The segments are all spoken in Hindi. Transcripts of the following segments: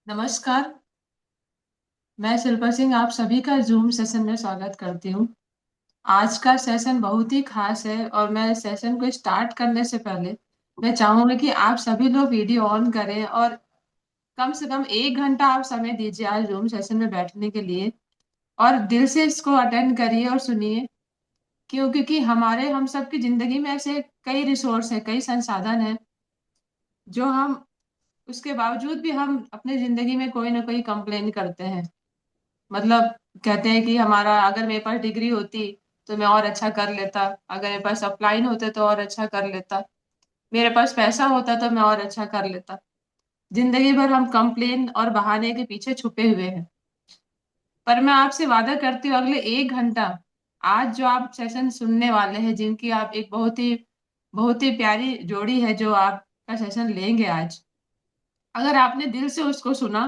नमस्कार। मैं शिल्पा सिंह आप सभी का जूम सेशन में स्वागत करती हूँ। आज का सेशन बहुत ही खास है और मैं सेशन को स्टार्ट करने से पहले मैं चाहूंगी कि आप सभी लोग वीडियो ऑन करें और कम से कम 1 घंटा आप समय दीजिए आज जूम सेशन में बैठने के लिए और दिल से इसको अटेंड करिए और सुनिए। क्योंकि हमारे हम सबकी जिंदगी में ऐसे कई रिसोर्स हैं, कई संसाधन हैं जो हम उसके बावजूद भी हम अपनी जिंदगी में कोई ना कोई कंप्लेन करते हैं। मतलब कहते हैं कि हमारा अगर मेरे पास डिग्री होती तो मैं और अच्छा कर लेता, अगर मेरे पास अपलाइन होते तो और अच्छा कर लेता, मेरे पास पैसा होता तो मैं और अच्छा कर लेता। जिंदगी भर हम कंप्लेन और बहाने के पीछे छुपे हुए हैं। पर मैं आपसे वादा करती हूँ अगले 1 घंटा आज जो आप सेशन सुनने वाले हैं, जिनकी आप एक बहुत ही प्यारी जोड़ी है जो आपका सेशन लेंगे आज, अगर आपने दिल से उसको सुना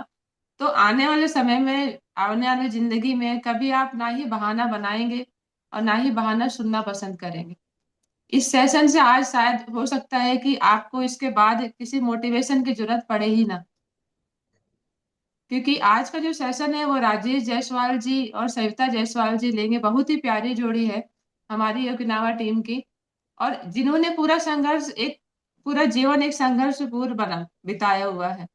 तो आने वाले समय में, आने वाली जिंदगी में कभी आप ना ही बहाना बनाएंगे और ना ही बहाना सुनना पसंद करेंगे। इस सेशन से आज शायद हो सकता है कि आपको इसके बाद किसी मोटिवेशन की जरूरत पड़े ही ना। क्योंकि आज का जो सेशन है वो राजेश जायसवाल जी और सविता जायसवाल जी लेंगे। बहुत ही प्यारी जोड़ी है हमारी ओकिनावा टीम की, और जिन्होंने पूरा जीवन एक संघर्षपूर्ण बना बिताया हुआ है।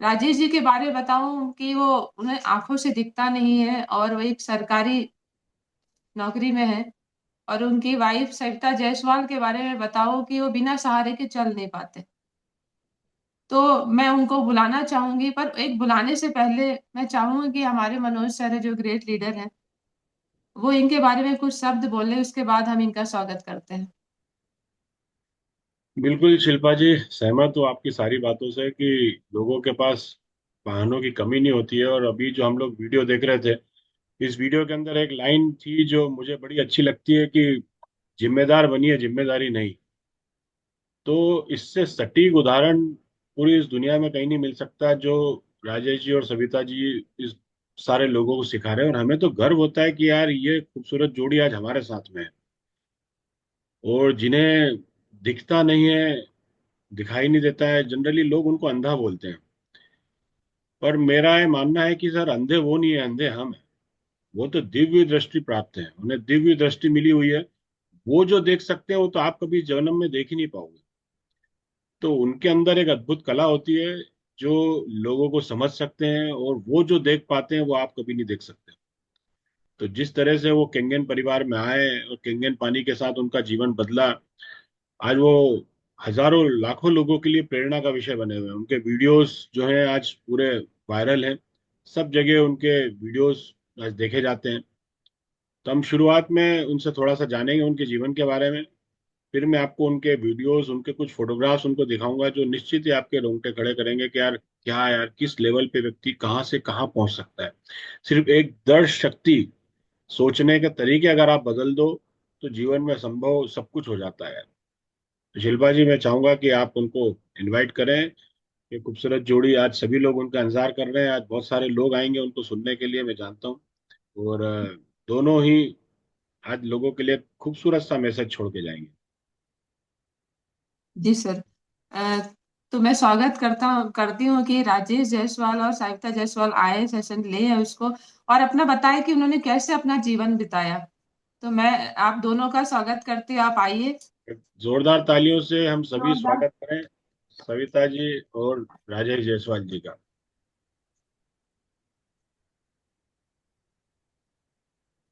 राजेश जी के बारे में बताऊं कि वो उन्हें आंखों से दिखता नहीं है और वो एक सरकारी नौकरी में है। और उनकी वाइफ सविता जायसवाल के बारे में बताऊं कि वो बिना सहारे के चल नहीं पाते। तो मैं उनको बुलाना चाहूंगी, पर एक बुलाने से पहले मैं चाहूंगी कि हमारे मनोज सर है जो ग्रेट लीडर हैं, वो इनके बारे में कुछ शब्द बोले, उसके बाद हम इनका स्वागत करते हैं। बिल्कुल शिल्पा जी, सहमत हूँ आपकी सारी बातों से कि लोगों के पास वाहनों की कमी नहीं होती है। और अभी जो हम लोग वीडियो देख रहे थे, इस वीडियो के अंदर एक लाइन थी जो मुझे बड़ी अच्छी लगती है कि जिम्मेदार बनिए, जिम्मेदारी नहीं। तो इससे सटीक उदाहरण पूरी इस दुनिया में कहीं नहीं मिल सकता जो राजेश जी और सविता जी इस सारे लोगों को सिखा रहे हैं। और हमें तो गर्व होता है कि यार ये खूबसूरत जोड़ी आज हमारे साथ में है। और जिन्हें दिखता नहीं है, दिखाई नहीं देता है, जनरली लोग उनको अंधा बोलते हैं। पर मेरा ये मानना है कि सर अंधे वो नहीं है, अंधे हम हैं। वो तो दिव्य दृष्टि प्राप्त है, उन्हें दिव्य दृष्टि मिली हुई है। वो जो देख सकते हैं वो तो आप कभी जन्म में देख ही नहीं पाओगे। तो उनके अंदर एक अद्भुत कला होती है जो लोगों को समझ सकते हैं, और वो जो देख पाते हैं वो आप कभी नहीं देख सकते। तो जिस तरह से वो केंगन परिवार में आए और केंगन पानी के साथ उनका जीवन बदला, आज वो हजारों लाखों लोगों के लिए प्रेरणा का विषय बने हुए हैं। उनके वीडियोस जो हैं आज पूरे वायरल हैं, सब जगह उनके वीडियोस आज देखे जाते हैं। तो हम शुरुआत में उनसे थोड़ा सा जानेंगे उनके जीवन के बारे में। फिर मैं आपको उनके वीडियोस, उनके कुछ फोटोग्राफ्स उनको दिखाऊंगा जो निश्चित ही आपके रोंगटे खड़े करेंगे कि यार क्या यार, किस लेवल पे व्यक्ति कहाँ से कहाँ पहुंच सकता है। सिर्फ एक दृढ़ शक्ति, सोचने के तरीके अगर आप बदल दो तो जीवन में संभव सब कुछ हो जाता है। तो शिल्पा जी, मैं चाहूंगा कि आप उनको इनवाइट करें। ये खूबसूरत जोड़ी, आज सभी लोग उनका इंतजार कर रहे हैं। आज बहुत सारे लोग आएंगे उनको सुनने के लिए, मैं जानता हूँ। और दोनों ही आज लोगों के लिए खूबसूरत सा मैसेज छोड़ के जाएंगे। जी सर। अ, तो मैं स्वागत करती हूँ कि राजेश जायसवाल और साविता जायसवाल आए, सेशन ले है उसको और अपना बताए कि उन्होंने कैसे अपना जीवन बिताया। तो मैं आप दोनों का स्वागत करती हूँ, आप आइए। एक जोरदार तालियों से हम सभी जोरदार। स्वागत करें सविता जी और राजेश जायसवाल जी का।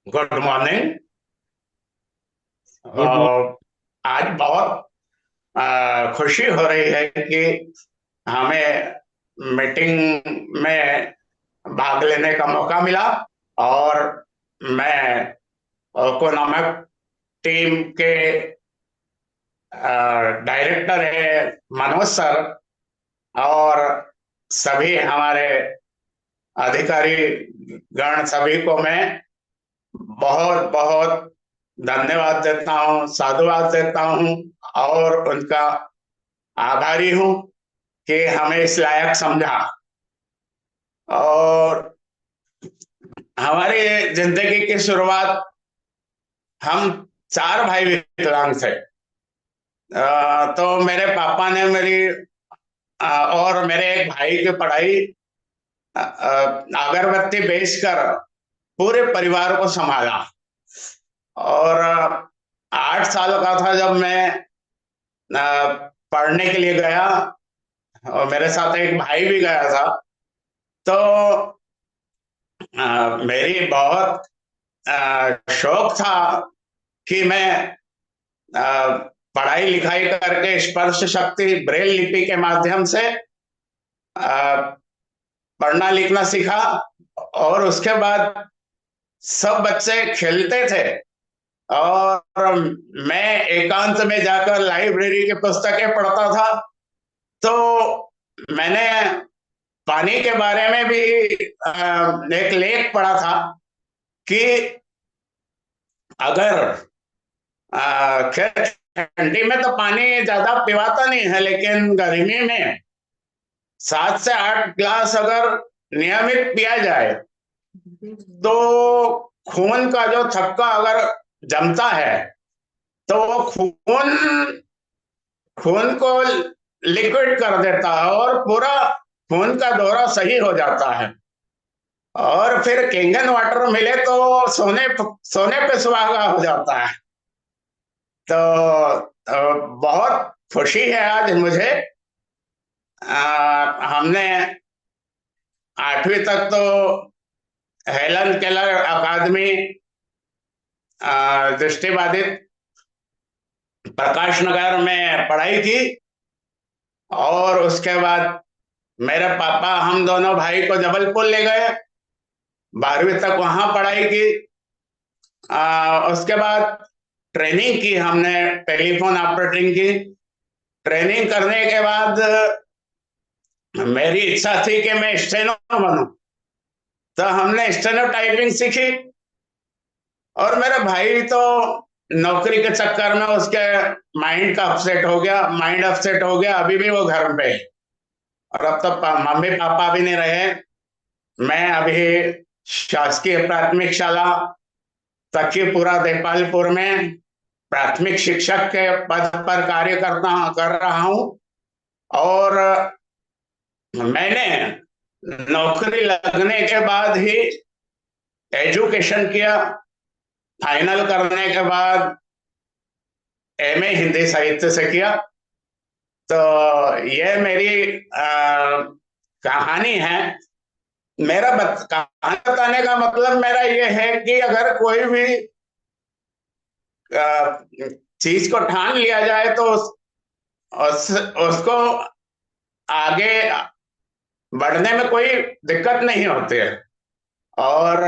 Good morning. Good morning. आज बहुत खुशी हो रही है कि हमें मीटिंग में भाग लेने का मौका मिला। और मैं इकोनॉमिक टीम के डायरेक्टर है मनोज सर, और सभी हमारे अधिकारी गण सभी को मैं बहुत बहुत धन्यवाद देता हूँ, साधुवाद देता हूँ, और उनका आभारी हूँ कि हमें इस लायक समझा। और हमारी जिंदगी की शुरुआत, हम चार भाई विकलांग थे। तो मेरे पापा ने मेरी और मेरे एक भाई की पढ़ाई अगरबत्ती बेचकर पूरे परिवार को संभाला। और 8 साल का था जब मैं पढ़ने के लिए गया, और मेरे साथ एक भाई भी गया था। तो मेरी बहुत शौक था कि मैं पढ़ाई लिखाई करके स्पर्श शक्ति ब्रेल लिपि के माध्यम से पढ़ना लिखना सीखा। और उसके बाद सब बच्चे खेलते थे और मैं एकांत में जाकर लाइब्रेरी की पुस्तकें पढ़ता था। तो मैंने पानी के बारे में भी एक लेख पढ़ा था कि अगर खैर ठंडी में तो पानी ज्यादा पिवाता नहीं है, लेकिन गर्मी में 7 से 8 ग्लास अगर नियमित पिया जाए तो खून का जो थक्का अगर जमता है तो वो खून खून को लिक्विड कर देता है और पूरा खून का दौरा सही हो जाता है। और फिर किंगन वाटर मिले तो सोने सोने पे सुहागा हो जाता है। तो बहुत खुशी है आज मुझे। हमने 8वीं तक तो हेलन केलर अकादमी दृष्टिबाधित प्रकाश नगर में पढ़ाई की। और उसके बाद मेरे पापा हम दोनों भाई को जबलपुर ले गए, 12वीं तक वहां पढ़ाई की। उसके बाद ट्रेनिंग की हमने, टेलीफोन ऑपरेटिंग की। ट्रेनिंग करने के बाद मेरी इच्छा थी कि मैं स्टेनो बनूं, तो हमने स्टेनो टाइपिंग सीखी। और मेरा भाई तो नौकरी के चक्कर में उसके माइंड अपसेट हो गया। अभी भी वो घर पे है और अब तो मम्मी पापा भी नहीं रहे। मैं अभी शासकीय प्राथमिक शाला तकीपुरा देपालपुर में प्राथमिक शिक्षक के पद पर कार्य कर रहा हूं। और मैंने नौकरी लगने के बाद ही एजुकेशन किया। फाइनल करने के बाद एमए हिंदी साहित्य से किया। तो ये मेरी कहानी है। कहानी बताने का मतलब मेरा ये है कि अगर कोई भी चीज को ठान लिया जाए तो उसको आगे बढ़ने में कोई दिक्कत नहीं होती है। और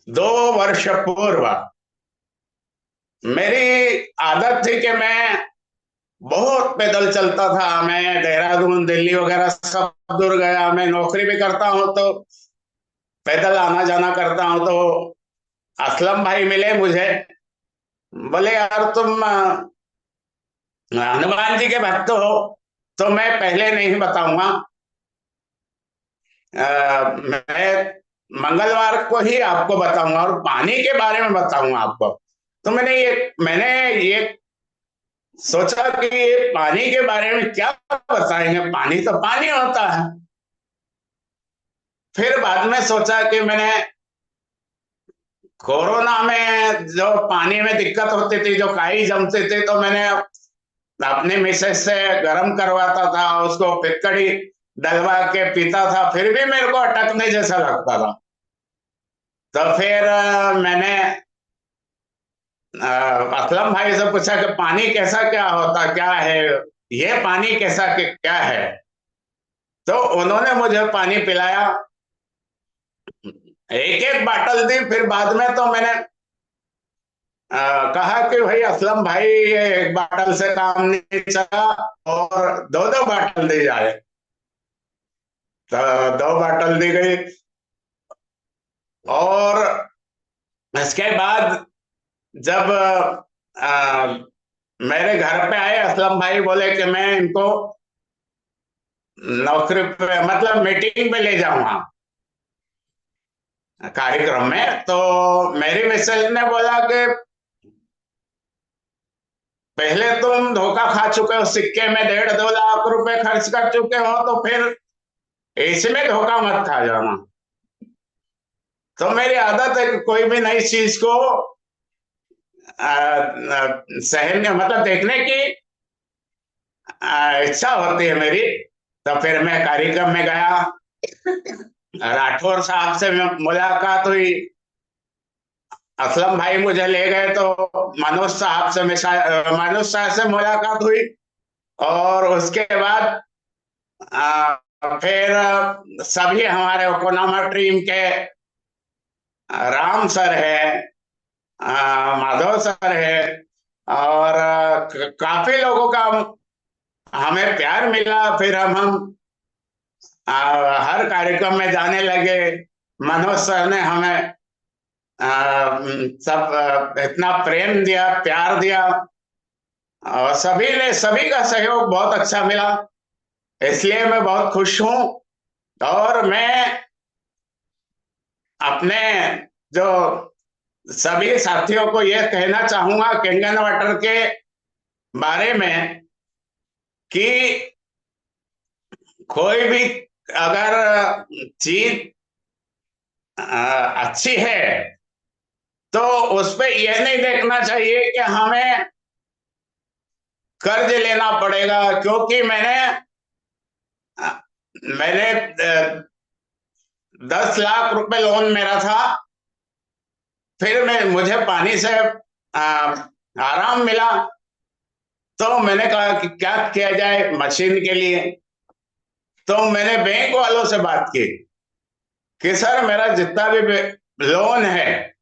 2 वर्ष पूर्व मेरी आदत थी कि मैं बहुत पैदल चलता था। मैं देहरादून दिल्ली वगैरह सब दूर गया। मैं नौकरी भी करता हूँ तो पैदल आना जाना करता हूँ। तो असलम भाई मिले मुझे, बोले यार तुम हनुमान जी के भक्त हो। तो मैं पहले नहीं बताऊंगा, मैं मंगलवार को ही आपको बताऊंगा और पानी के बारे में बताऊंगा आपको। तो मैंने ये सोचा कि ये पानी के बारे में क्या बताएंगे, पानी तो पानी होता है। फिर बाद में सोचा कि मैंने कोरोना में जो पानी में दिक्कत होती थी, जो काई जमती थी, तो मैंने अपनी मिसेस से गर्म करवाता था, उसको फिटकड़ी डलवा के पीता था, फिर भी मेरे को अटकने जैसा लगता था। तो फिर मैंने असलम भाई से पूछा कि पानी कैसा क्या होता क्या है, ये पानी कैसा क्या है। तो उन्होंने मुझे पानी पिलाया, एक एक बाटल दी। फिर बाद में तो मैंने कहा कि भाई असलम भाई, ये एक बाटल से काम नहीं चला और 2-2 बाटल दी जाए। तो 2 बाटल दी गई। और इसके बाद जब मेरे घर पे आए असलम भाई, बोले कि मैं इनको नौकरी पे मतलब मीटिंग पे ले जाऊंगा कार्यक्रम में। तो मेरी मिसेज ने बोला कि पहले तुम धोखा खा चुके हो, सिक्के में 1.5-2 लाख रुपए खर्च कर चुके हो, तो फिर इसमें धोखा मत खा जाना। तो मेरी आदत है कि कोई भी नई चीज को सहने मतलब देखने की इच्छा होती है मेरी। तो फिर मैं कार्यक्रम में गया, राठौर साहब से मुलाकात हुई, असलम भाई मुझे ले गए, तो मनोज साहब से मुलाकात हुई। और उसके बाद फिर सभी हमारे ओकोनामा टीम के राम सर है, माधव सर है, और काफी लोगों का हमें प्यार मिला। फिर हम हर कार्यक्रम में जाने लगे। मनोज सर ने हमें सब इतना प्रेम दिया, प्यार दिया, और सभी का सहयोग बहुत अच्छा मिला। इसलिए मैं बहुत खुश हूं। और मैं अपने जो सभी साथियों को यह कहना चाहूंगा कैंगन वाटर के बारे में कि कोई भी अगर चीज अच्छी है तो उस पे यह नहीं देखना चाहिए कि हमें कर्ज लेना पड़ेगा। क्योंकि मैंने 10 लाख रुपए लोन मेरा था। फिर मुझे पानी से आराम मिला, तो मैंने कहा कि क्या किया जाए मशीन के लिए। तो मैंने बैंक वालों से बात की कि सर मेरा जितना भी लोन है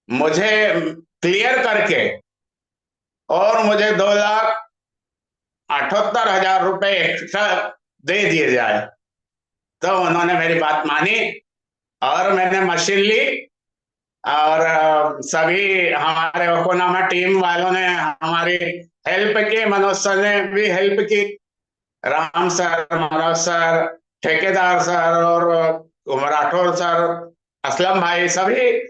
मुझे क्लियर करके और मुझे 2,78,000 रुपए एक्स्ट्रा दे दिए जाए। तो उन्होंने मेरी बात मानी और मैंने मशीन ली। और सभी हमारे ओकोनामा टीम वालों ने हमारी हेल्प की, मनोज सर ने भी हेल्प की, राम सर, मनोज सर, ठेकेदार सर और राठौर सर, असलम भाई, सभी,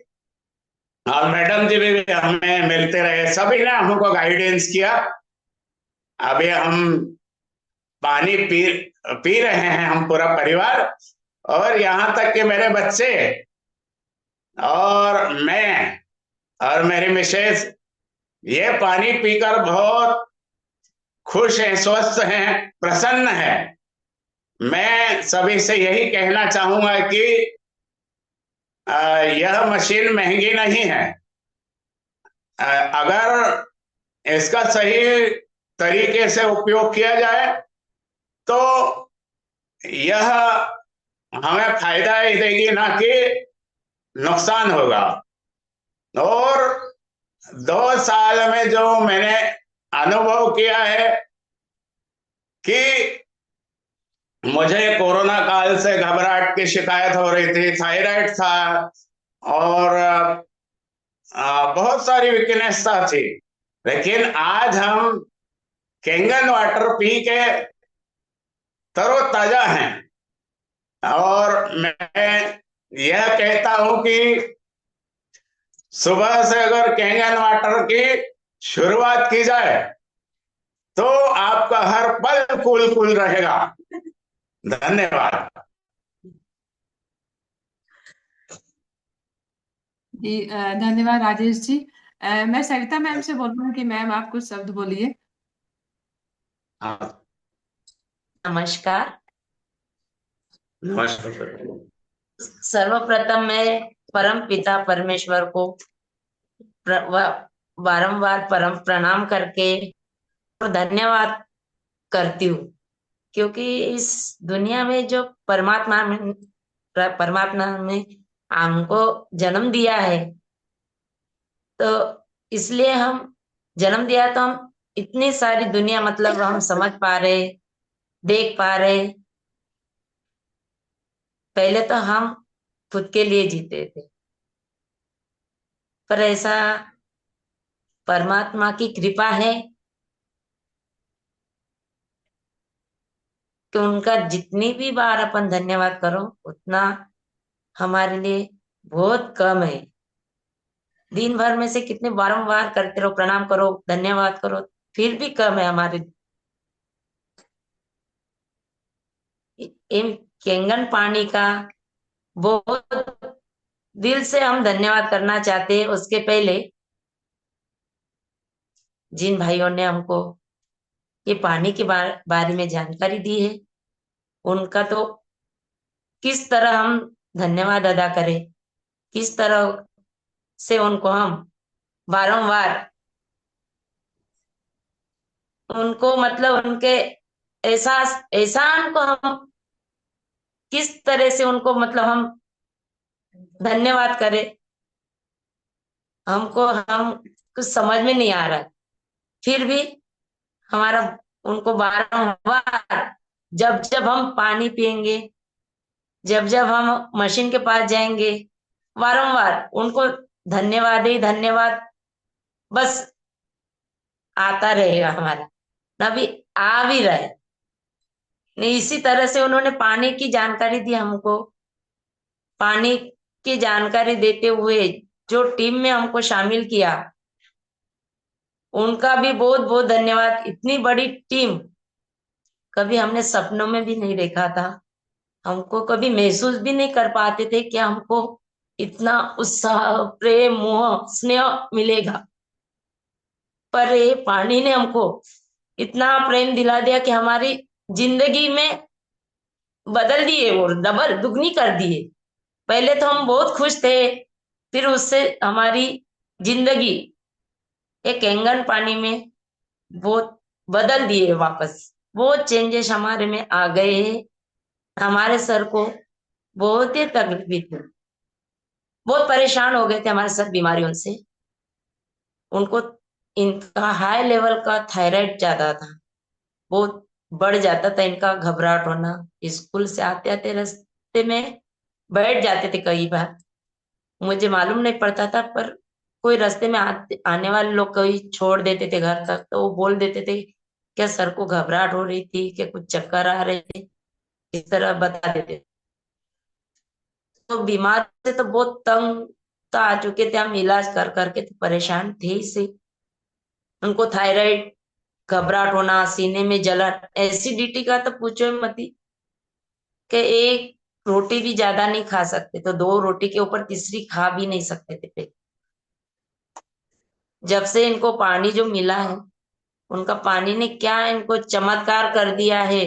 और मैडम जी भी हमें मिलते रहे। सभी ने हमको गाइडेंस किया। अभी हम पानी पी रहे हैं, हम पूरा परिवार, और यहाँ तक कि मेरे बच्चे और मैं और मेरी मिसेस ये पानी पीकर बहुत खुश हैं, स्वस्थ हैं, प्रसन्न हैं। मैं सभी से यही कहना चाहूंगा कि यह मशीन महंगी नहीं है। अगर इसका सही तरीके से उपयोग किया जाए तो यह हमें फायदा ही देगी, ना कि नुकसान होगा। और 2 साल में जो मैंने अनुभव किया है कि मुझे कोरोना काल से घबराहट की शिकायत हो रही थी, थायराइड था, और बहुत सारी वीकनेस थी। लेकिन आज हम कैंगन वाटर पी के तरोताजा हैं। और मैं यह कहता हूं कि सुबह से अगर कैंगन वाटर की शुरुआत की जाए तो आपका हर पल कूल कूल रहेगा। धन्यवाद। जी धन्यवाद राजेश जी। मैं सरिता मैम से बोल रही हूँ कि मैम आप कुछ शब्द बोलिए। हाँ, नमस्कार। नमस्कार। सर्वप्रथम मैं परम पिता परमेश्वर को बारंबार परम प्रणाम करके और धन्यवाद करती हूँ, क्योंकि इस दुनिया में जो परमात्मा ने हमको जन्म दिया है, तो इसलिए हम जन्म दिया तो हम इतनी सारी दुनिया मतलब हम समझ पा रहे, देख पा रहे। पहले तो हम खुद के लिए जीते थे, पर ऐसा परमात्मा की कृपा है कि उनका जितनी भी बार अपन धन्यवाद करो उतना हमारे लिए बहुत कम है। दिन भर में से कितने बारंबार करते रहो, प्रणाम करो, धन्यवाद करो, फिर भी कम है हमारे। केंगन पानी का बहुत दिल से हम धन्यवाद करना चाहते हैं। उसके पहले जिन भाइयों ने हमको ये पानी के बारे में जानकारी दी है, उनका तो किस तरह हम धन्यवाद अदा करें, किस तरह से उनको हम बारंबार उनको मतलब उनके एहसास एहसान को हम किस तरह से उनको मतलब हम धन्यवाद करें, हमको हम कुछ समझ में नहीं आ रहा है। फिर भी हमारा उनको बारंबार जब जब हम पानी पिएंगे, जब जब हम मशीन के पास जाएंगे, बारंबार उनको धन्यवाद ही धन्यवाद बस आता रहेगा हमारा, ना भी आ भी रहे। नहीं, इसी तरह से उन्होंने पानी की जानकारी दी हमको। पानी की जानकारी देते हुए जो टीम में हमको शामिल किया, उनका भी बहुत बहुत धन्यवाद। इतनी बड़ी टीम कभी हमने सपनों में भी नहीं देखा था। हमको कभी महसूस भी नहीं कर पाते थे कि हमको इतना उत्साह, प्रेम, मोह, स्नेह मिलेगा। पर ये पानी ने हमको इतना प्रेम दिला दिया कि हमारी जिंदगी में बदल दिए और डबल दुगनी कर दिए। पहले तो हम बहुत खुश थे, फिर उससे हमारी जिंदगी एक एंगन पानी में बहुत बदल दिए वापस। बहुत चेंजेस हमारे में आ गए हैं। हमारे सर को बहुत ही तकलीफ थी, बहुत परेशान हो गए थे हमारे सर बीमारियों से। उनको इनका हाई लेवल का थायराइड ज्यादा था, बहुत बढ़ जाता था इनका, घबराहट होना। स्कूल से आते आते रास्ते में बैठ जाते थे कई बार, मुझे मालूम नहीं पड़ता था, पर कोई रास्ते में आने वाले लोग कोई छोड़ देते थे घर तक, तो वो बोल देते थे क्या सर को घबराहट हो रही थी, क्या कुछ चक्कर आ रहे थे, इस तरह बता देते। तो बीमार से तो बहुत तंग तो आ चुके थे हम, इलाज कर करके तो परेशान थे ही से। उनको थायराइड, घबराहट होना, सीने में जलन, एसिडिटी का तो पूछो ही मत ही, कि एक रोटी भी ज्यादा नहीं खा सकते, तो दो रोटी के ऊपर तीसरी खा भी नहीं सकते थे। जब से इनको पानी जो मिला है, उनका पानी ने क्या इनको चमत्कार कर दिया है।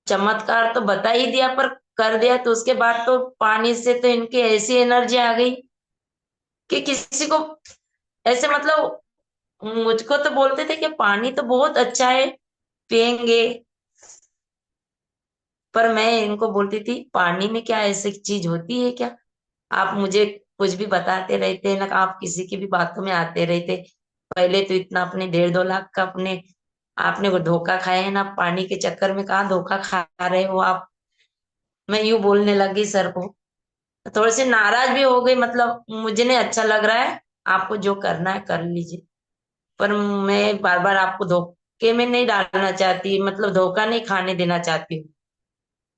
चमत्कार तो बता ही दिया, पर कर दिया तो उसके बाद तो पानी से तो इनकी ऐसी एनर्जी आ गई कि किसी को ऐसे मतलब, मुझको तो बोलते थे कि पानी तो बहुत अच्छा है, पियेंगे। पर मैं इनको बोलती थी पानी में क्या ऐसी चीज होती है क्या, आप मुझे कुछ भी बताते रहते हैं ना, आप किसी की भी बातों में आते रहते। पहले तो इतना अपने 1.5-2 लाख का अपने आपने को धोखा खाया है ना, पानी के चक्कर में कहाँ धोखा खा रहे हो आप। मैं यूं बोलने लगी सर को, थोड़ी सी नाराज भी हो गई, मतलब मुझे नहीं अच्छा लग रहा है, आपको जो करना है कर लीजिए, पर मैं बार बार आपको धोखे में नहीं डालना चाहती, मतलब धोखा नहीं खाने देना चाहती हूँ।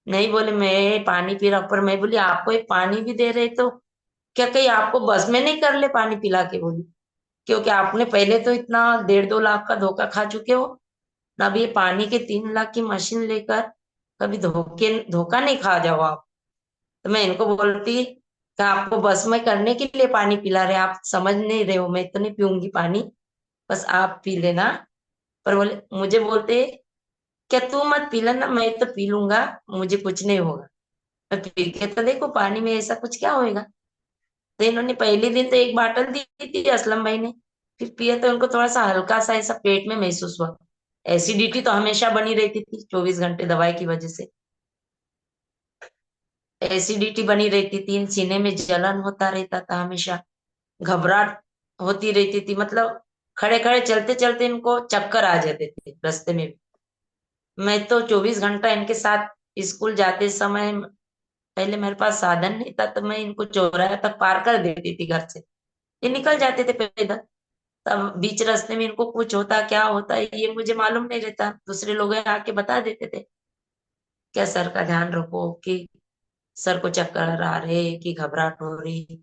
नहीं बोले मैं पानी पी रहा हूं, पर मैं बोली आपको एक पानी भी दे रहे तो क्या कहीं आपको बस में नहीं कर ले पानी पिला के, बोली क्योंकि आपने पहले तो इतना 1.5-2 लाख का धोखा खा चुके हो ना, अभी ये पानी के 3 लाख की मशीन लेकर कभी धोखा नहीं खा जाओ आप। तो मैं इनको बोलती कि आपको बस में करने के लिए पानी पिला रहे, आप समझ नहीं रहे हो, मैं तो नहीं पीऊंगी पानी, बस आप पी लेना। पर बोले मुझे बोलते क्या तू मत पी लेना, मैं तो पी लूंगा, मुझे कुछ नहीं होगा। मैं पी के तो देखो पानी में ऐसा कुछ क्या होएगा। तो इन्होंने पहले दिन तो एक बाटल दी थी असलम भाई ने, फिर पिया तो उनको थोड़ा सा हल्का सा ऐसा पेट में महसूस हुआ। एसिडिटी तो हमेशा बनी रहती थी 24 घंटे दवाई की वजह से, एसिडिटी बनी रहती थी, सीने में जलन होता रहता था हमेशा, घबराहट होती रहती थी, मतलब खड़े खड़े चलते चलते इनको चक्कर आ जाते थे रास्ते में। मैं तो 24 घंटा इनके साथ स्कूल जाते समय, पहले मेरे पास साधन नहीं था तो मैं इनको चौराहे तक पार कर देती थी घर से, ये निकल जाते थे पैदल। तब बीच रास्ते में इनको कुछ होता, क्या होता है ये मुझे मालूम नहीं रहता, दूसरे लोग आके बता देते थे क्या सर का ध्यान रखो, कि सर को चक्कर आ रहे, कि घबराहट हो रही।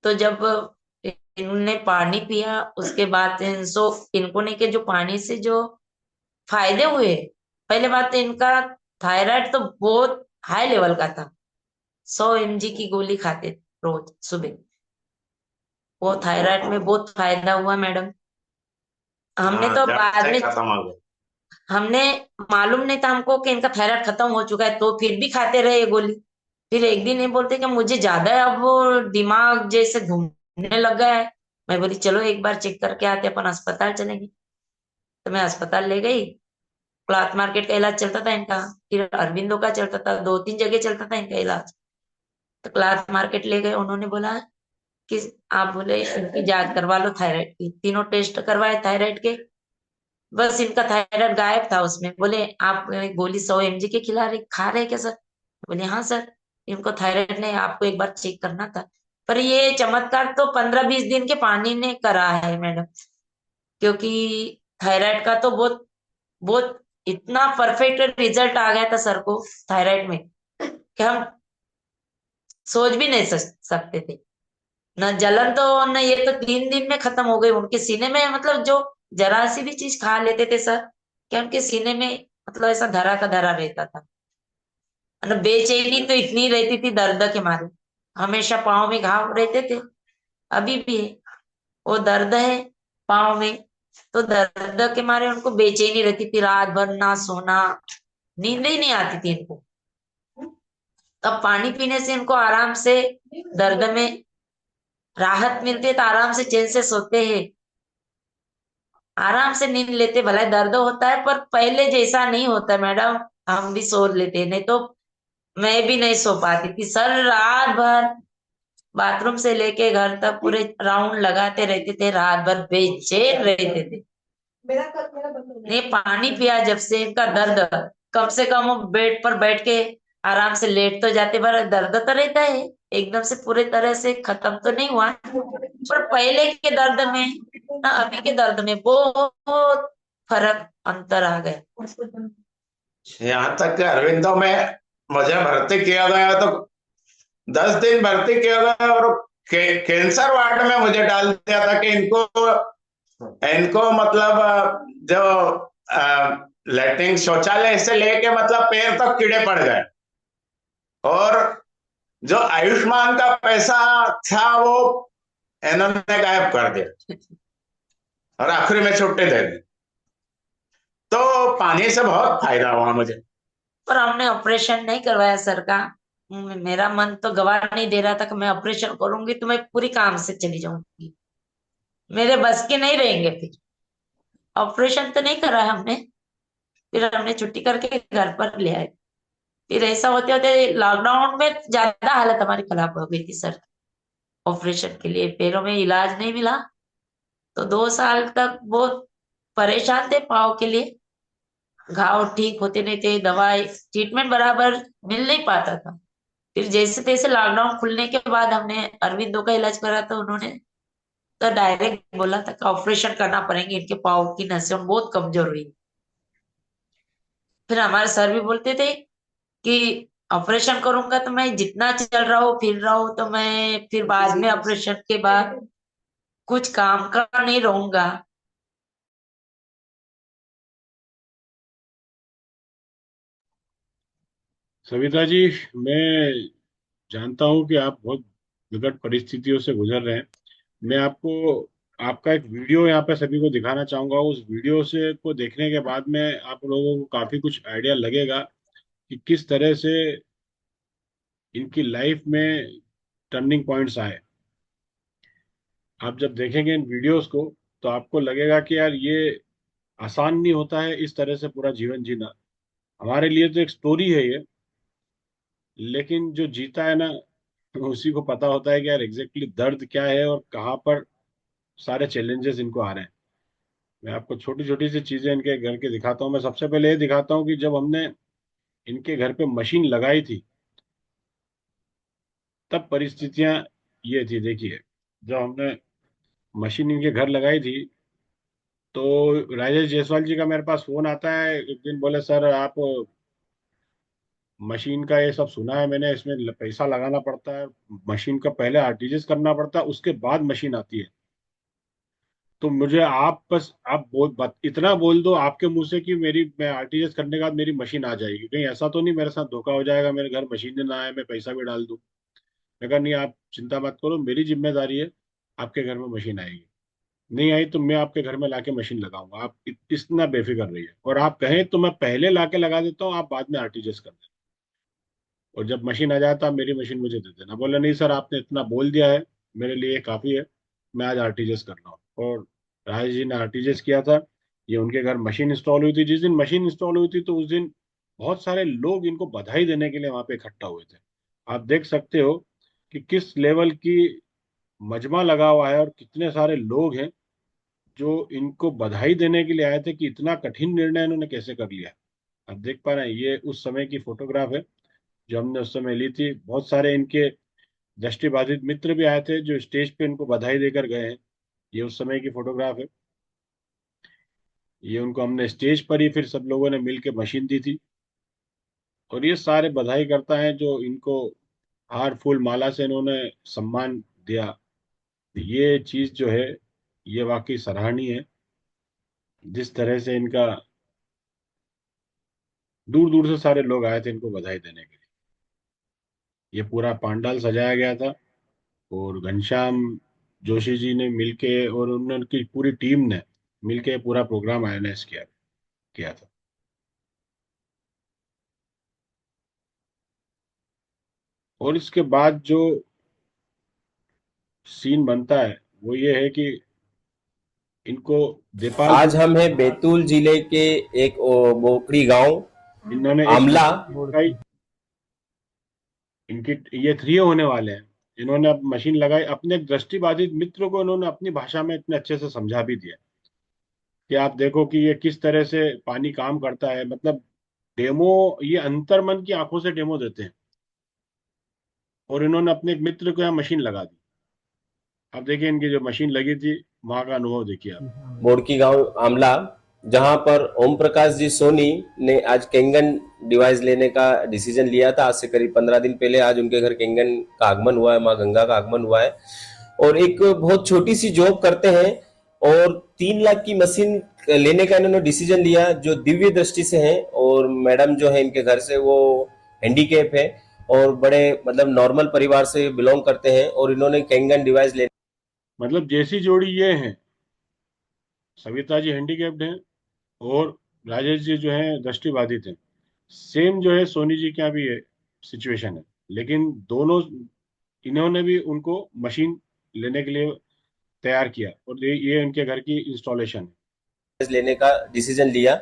तो जब इन्होंने पानी पिया उसके बाद इनको नहीं, कि जो पानी से जो फायदे हुए पहले बात तो इनका थायराइड तो बहुत हाई लेवल का था। 100 mg की गोली खाते रोज सुबह। वो थायराइड में बहुत फायदा हुआ मैडम। हमने हाँ, तो जड़ बाद से में खत्म हो गए। हमने मालूम नहीं था हमको कि इनका थायराइड खत्म हो चुका है, तो फिर भी खाते रहे ये गोली। फिर एक दिन ये बोलते कि मुझे ज्यादा अब वो दिमाग जैसे घूमने लग गया है। मैं बोली चलो एक बार चेक करके आते, अपन अस्पताल चलेंगे। तो मैं अस्पताल ले गई। क्लॉथ मार्केट का इलाज चलता था इनका, फिर अरविंदो का चलता था, 2-3 जगह चलता था इनका इलाज। तो क्लॉथ मार्केट ले गए, उन्होंने बोला कि आप बोले इनकी जांच करवा लो थायराइड की। तीनों टेस्ट करवाए थायराइड के, बस इनका थायराइड गायब था उसमें। बोले आप गोली 100 mg के खा रहे क्या सर? बोले हाँ सर, इनको थायराइड नहीं, आपको एक बार चेक करना था। पर ये चमत्कार तो 15-20 दिन के पानी ने करा है मैडम। क्योंकि थायराइड का तो बहुत बहुत इतना परफेक्ट रिजल्ट आ गया था सर को थायराइड में, कि हम सोच भी नहीं सकते थे। न जलन तो न ये तो 3 दिन में खत्म हो गई उनके सीने में। मतलब जो जरा सी भी चीज खा लेते थे सर, कि उनके सीने में मतलब ऐसा धरा का धरा रहता था। मतलब बेचैनी तो इतनी रहती थी दर्द के मारे। हमेशा पाँव में घाव रहते थे, अभी भी है वो दर्द है पाँव में। तो दर्द के मारे उनको बेचैनी रहती थी, रात भर ना सोना, नींद ही नहीं आती थी इनको। तब पानी पीने से इनको आराम से दर्द में राहत मिलती है, तो आराम से चैन से सोते हैं, आराम से नींद लेते। भला दर्द होता है पर पहले जैसा नहीं होता मैडम। हम भी सो लेते, नहीं तो मैं भी नहीं सो पाती थी सर। रात भर बाथरूम से लेके घर तक पूरे राउंड लगाते रहते थे, रात भर बेचैन रहते थे। नहीं, पानी पिया जब से इनका दर्द, कम से कम वो बेड पर बैठ के आराम से लेट तो जाते, पर दर्द तो रहता है। एकदम से पूरे तरह से खत्म तो नहीं हुआ, पर पहले के दर्द में ना अभी के दर्द में बहुत फर्क अंतर आ गया। यहाँ तक कि अरविंदो में मुझे भर्ती किया गया तो 10 दिन भर्ती किया गया, और कैंसर वार्ड में मुझे डाल दिया था कि इनको इनको मतलब जो लैट्रिन शौचालय से लेके मतलब पैर तक कीड़े पड़ गए, और जो आयुष्मान का पैसा था वो इन्होंने गायब कर दिया, और आखिरी में छुट्टी दे दी। तो पानी से बहुत फायदा हुआ मुझे। पर हमने ऑपरेशन नहीं करवाया सर का। मेरा मन तो गवाह नहीं दे रहा था कि मैं ऑपरेशन करूंगी तो मैं पूरी काम से चली जाऊंगी, मेरे बस के नहीं रहेंगे। फिर ऑपरेशन तो नहीं करा हमने, फिर हमने छुट्टी करके घर पर ले आए। फिर ऐसा होते होते लॉकडाउन में ज्यादा हालत हमारी खराब हो गई थी सर। ऑपरेशन के लिए पैरों में इलाज नहीं मिला, तो 2 साल तक बहुत परेशान थे पाँव के लिए। घाव ठीक होते नहीं थे, दवाई ट्रीटमेंट बराबर मिल नहीं पाता था। फिर जैसे तैसे लॉकडाउन खुलने के बाद हमने अरविंदो का इलाज करा, तो उन्होंने तो डायरेक्ट बोला था कि ऑपरेशन करना पड़ेंगे, इनके पाँव की नसें बहुत कमजोर हुई। फिर हमारे सर भी बोलते थे कि ऑपरेशन करूंगा तो मैं जितना चल रहा हूँ फिर रहा हूँ, तो मैं फिर बाद में ऑपरेशन के बाद कुछ काम का नहीं रहूंगा। सविता जी, मैं जानता हूँ कि आप बहुत विकट परिस्थितियों से गुजर रहे हैं। मैं आपको आपका एक वीडियो यहाँ पे सभी को दिखाना चाहूंगा। उस वीडियो से को देखने के बाद में आप लोगों को काफी कुछ आइडिया लगेगा कि किस तरह से इनकी लाइफ में टर्निंग पॉइंट्स आए। आप जब देखेंगे इन वीडियोस को तो आपको लगेगा कि यार ये आसान नहीं होता है इस तरह से पूरा जीवन जीना। हमारे लिए तो एक स्टोरी है ये, लेकिन जो जीता है ना उसी को पता होता है कि यार एग्जैक्टली दर्द क्या है और कहाँ पर सारे चैलेंजेस इनको आ रहे हैं। मैं आपको छोटी छोटी सी चीजें इनके घर के दिखाता हूँ। मैं सबसे पहले ये दिखाता हूँ कि जब हमने इनके घर पे मशीन लगाई थी तब परिस्थितियां ये थी। देखिए, जब हमने मशीन इनके घर लगाई थी तो राजेश जायसवाल जी का मेरे पास फोन आता है एक दिन। बोले सर, आप मशीन का ये सब सुना है मैंने, इसमें पैसा लगाना पड़ता है, मशीन का पहले आरटीजीएस करना पड़ता है, उसके बाद मशीन आती है। तो मुझे आप बस आप इतना बोल दो आपके मुंह से कि मैं आरटीजीएस करने के बाद मेरी मशीन आ जाएगी, कहीं ऐसा तो नहीं मेरे साथ धोखा हो जाएगा, मेरे घर मशीन ना आए, मैं पैसा भी डाल दूं। मैं कहा नहीं, आप चिंता मत करो, मेरी जिम्मेदारी है, आपके घर में मशीन आएगी। नहीं आई तो मैं आपके घर में लाके मशीन लगाऊंगा, आप इतना बेफिक्र रहिए, और आप कहें तो मैं पहले लाके लगा देता हूँ, आप बाद में आरटीजीएस कर दें, और जब मशीन आ जाए तो आप मेरी मशीन मुझे दे देना। बोला नहीं सर, आपने इतना बोल दिया है, मेरे लिए काफ़ी है, मैं आज आरटीजीएस कर रहा हूँ। और राजेश जी ने आरटीजीएस किया था। ये उनके घर मशीन इंस्टॉल हुई थी, जिस दिन मशीन इंस्टॉल हुई थी तो उस दिन बहुत सारे लोग इनको बधाई देने के लिए वहां पे इकट्ठा हुए थे। आप देख सकते हो कि किस लेवल की मजमा लगा हुआ है और कितने सारे लोग हैं जो इनको बधाई देने के लिए आए थे कि इतना कठिन निर्णय इन्होंने कैसे कर लिया। आप देख पा रहे हैं, ये उस समय की फोटोग्राफ है जो हमने उस समय ली थी। बहुत सारे इनके दृष्टिबाधित मित्र भी आए थे जो स्टेज पे इनको बधाई देकर गए हैं। ये उस समय की फोटोग्राफ है। ये उनको हमने स्टेज पर ही फिर सब लोगों ने मिलकर मशीन दी थी, और ये सारे बधाई करता है जो इनको हार फूल माला से इन्होंने सम्मान दिया। ये चीज जो है ये वाकई सराहनीय है, जिस तरह से इनका दूर दूर से सारे लोग आए थे इनको बधाई देने के लिए। ये पूरा पंडाल सजाया गया था, और घनश्याम जोशी जी ने मिलके और उनकी पूरी टीम ने मिलके पूरा प्रोग्राम ऑर्गेनाइज किया किया था। और इसके बाद जो सीन बनता है वो ये है कि इनको देपाल आज हम हैं बैतूल जिले के एक बोकड़ी गांव इन्होंने आमला। इनकी ये 3 होने वाले हैं। इन्होंने अब मशीन लगाई, अपने दृष्टिबाधित मित्र को इन्होंने अपनी भाषा में इतने अच्छे से समझा भी दिया कि आप देखो कि ये किस तरह से पानी काम करता है। मतलब डेमो, ये अंतर्मन की आंखों से डेमो देते हैं, और इन्होंने अपने एक मित्र को यहाँ मशीन लगा दी। अब देखिए इनकी जो मशीन लगी थी वहां का अनुभव देखिए आप। बोड़की गांव आमला, जहां पर ओम प्रकाश जी सोनी ने आज केंगन डिवाइस लेने का डिसीजन लिया था। आज से करीब 15 दिन पहले आज उनके घर केंगन का आगमन हुआ है, माँ गंगा का आगमन हुआ है, और एक बहुत छोटी सी जॉब करते हैं और 3 लाख की मशीन लेने का इन्होंने डिसीजन लिया, जो दिव्य दृष्टि से है। और मैडम जो है इनके घर से वो हैंडीकैप है और बड़े मतलब नॉर्मल परिवार से बिलोंग करते हैं, और इन्होंने केंगन डिवाइस ले मतलब जैसी जोड़ी ये है, सविता जी हैंडीकैप्ड हैं और राजेश जी जो है दृष्टिबाधित हैं। सेम जो है सोनी जी के यहाँ भी सिचुएशन है, लेकिन दोनों इन्होंने भी उनको मशीन लेने के लिए तैयार किया, और ये उनके घर की इंस्टॉलेशन है। लेने का डिसीजन लिया।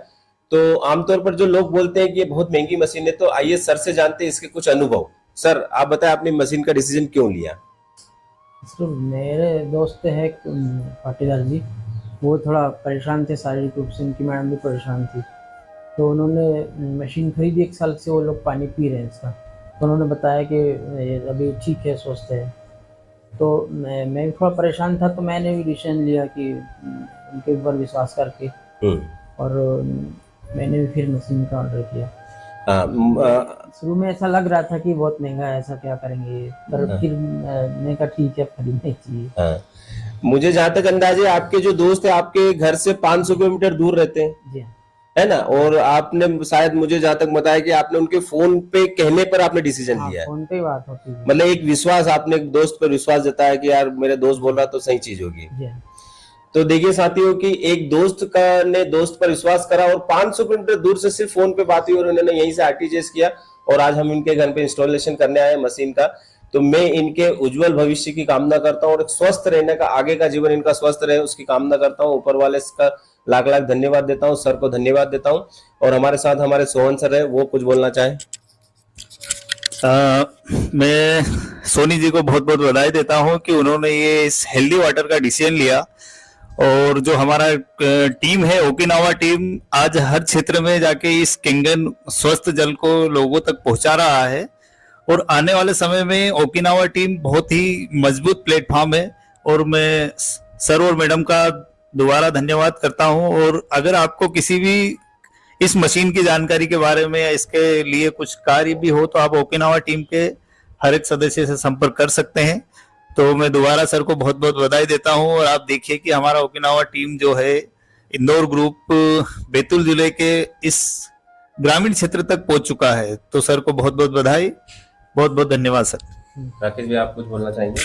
तो आमतौर पर जो लोग बोलते हैं कि ये बहुत महंगी मशीन है, तो आइए सर से जानते हैं इसके कुछ अनुभव। सर आप बताएं, आपने मशीन का डिसीजन क्यों लिया? सर मेरे दोस्त है पाटीदार जी, वो थोड़ा परेशान थे शारीरिक रूप से, उनकी मैडम भी परेशान थी, तो उन्होंने मशीन खरीदी। 1 साल से वो लोग पानी पी रहे हैं इसका, तो उन्होंने बताया कि अभी ठीक है, स्वस्थ है। तो मैं भी थोड़ा परेशान था, तो मैंने भी डिसीजन लिया कि उनके ऊपर विश्वास करके, और मैंने भी फिर मशीन का ऑर्डर किया। शुरू में ऐसा लग रहा था कि बहुत महंगा है, ऐसा क्या करेंगे, पर फिर मैंने कहा ठीक है, खरीदना चाहिए। मुझे जहाँ तक अंदाजे आपके जो दोस्त है आपके घर से 500 किलोमीटर दूर रहते हैं, जी है ना, और आपने शायद मुझे जहाँ तक बताया कि आपने उनके फोन पे कहने पर आपने डिसीजन लिया है। फोन पे बात होती है, मतलब एक विश्वास, आपने एक दोस्त पर विश्वास जताया कि यार मेरे दोस्त बोल रहा तो सही चीज होगी। तो देखिए साथियों कि एक दोस्त का ने दोस्त पर विश्वास करा और 500 किलोमीटर दूर से सिर्फ फोन पे बात हुई और उन्होंने यहीं से आरटीजीएस किया, और आज हम इनके घर पे इंस्टॉलेशन करने आए मशीन का। तो मैं इनके उज्जवल भविष्य की कामना करता हूँ और एक स्वस्थ रहने का, आगे का जीवन इनका स्वस्थ रहे उसकी कामना करता हूँ। ऊपर वाले का लाख लाख धन्यवाद देता हूँ, सर को धन्यवाद देता हूँ। और हमारे साथ हमारे सोहन सर है, वो कुछ बोलना चाहें। मैं सोनी जी को बहुत बहुत बधाई देता हूँ कि उन्होंने ये इस हेल्दी वाटर का डिसीजन लिया, और जो हमारा टीम है ओकिनावा टीम आज हर क्षेत्र में जाके इस केंगन स्वस्थ जल को लोगों तक पहुंचा रहा है, और आने वाले समय में ओकिनावा टीम बहुत ही मजबूत प्लेटफॉर्म है। और मैं सर और मैडम का दोबारा धन्यवाद करता हूं। और अगर आपको किसी भी इस मशीन की जानकारी के बारे में या इसके लिए कुछ कार्य भी हो तो आप ओकिनावा टीम के हर एक सदस्य से संपर्क कर सकते हैं। तो मैं दोबारा सर को बहुत बहुत बधाई देता हूं। और आप देखिए कि हमारा ओकिनावा टीम जो है इंदौर ग्रुप बैतूल जिले के इस ग्रामीण क्षेत्र तक पहुंच चुका है। तो सर को बहुत बहुत बधाई, बहुत बहुत धन्यवाद सर। राकेश भाई, आप कुछ बोलना चाहेंगे?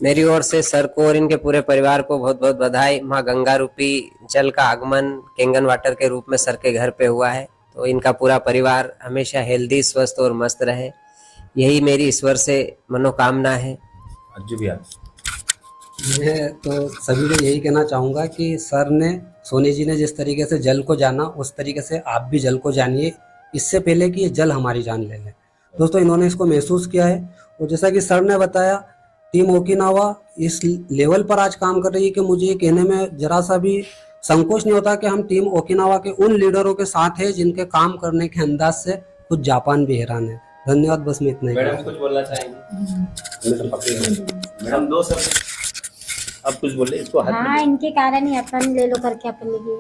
मेरी ओर से सर को और इनके पूरे परिवार को बहुत बहुत बधाई। माँ गंगा रूपी जल का आगमन केंगन वाटर के रूप में सर के घर पे हुआ है, तो इनका पूरा परिवार हमेशा हेल्दी, स्वस्थ और मस्त रहे, यही मेरी ईश्वर से मनोकामना है। अज्जू भैया, मैं तो सभी को यही कहना चाहूँगा कि सर ने, सोनी जी ने जिस तरीके से जल को जाना, उस तरीके से आप भी जल को जानिए, इससे पहले कि ये जल हमारी जान ले ले। दोस्तों, इन्होंने इसको महसूस किया है, और जैसा कि सर ने बताया, टीम ओकिनावा इस लेवल पर आज काम कर रही है कि मुझे ये कहने में जरा सा भी संकोच नहीं होता कि हम टीम ओकिनावा के उन लीडरों के साथ हैं जिनके काम करने के अंदाज से खुद जापान भी हैरान है। धन्यवाद। बस मैं इतना ही मैडम कुछ बोलना चाहेंगे? मैडम दो सर, अब कुछ बोले इसको। हाँ, इनके कारण ही अपन ले लो करके अपन लिए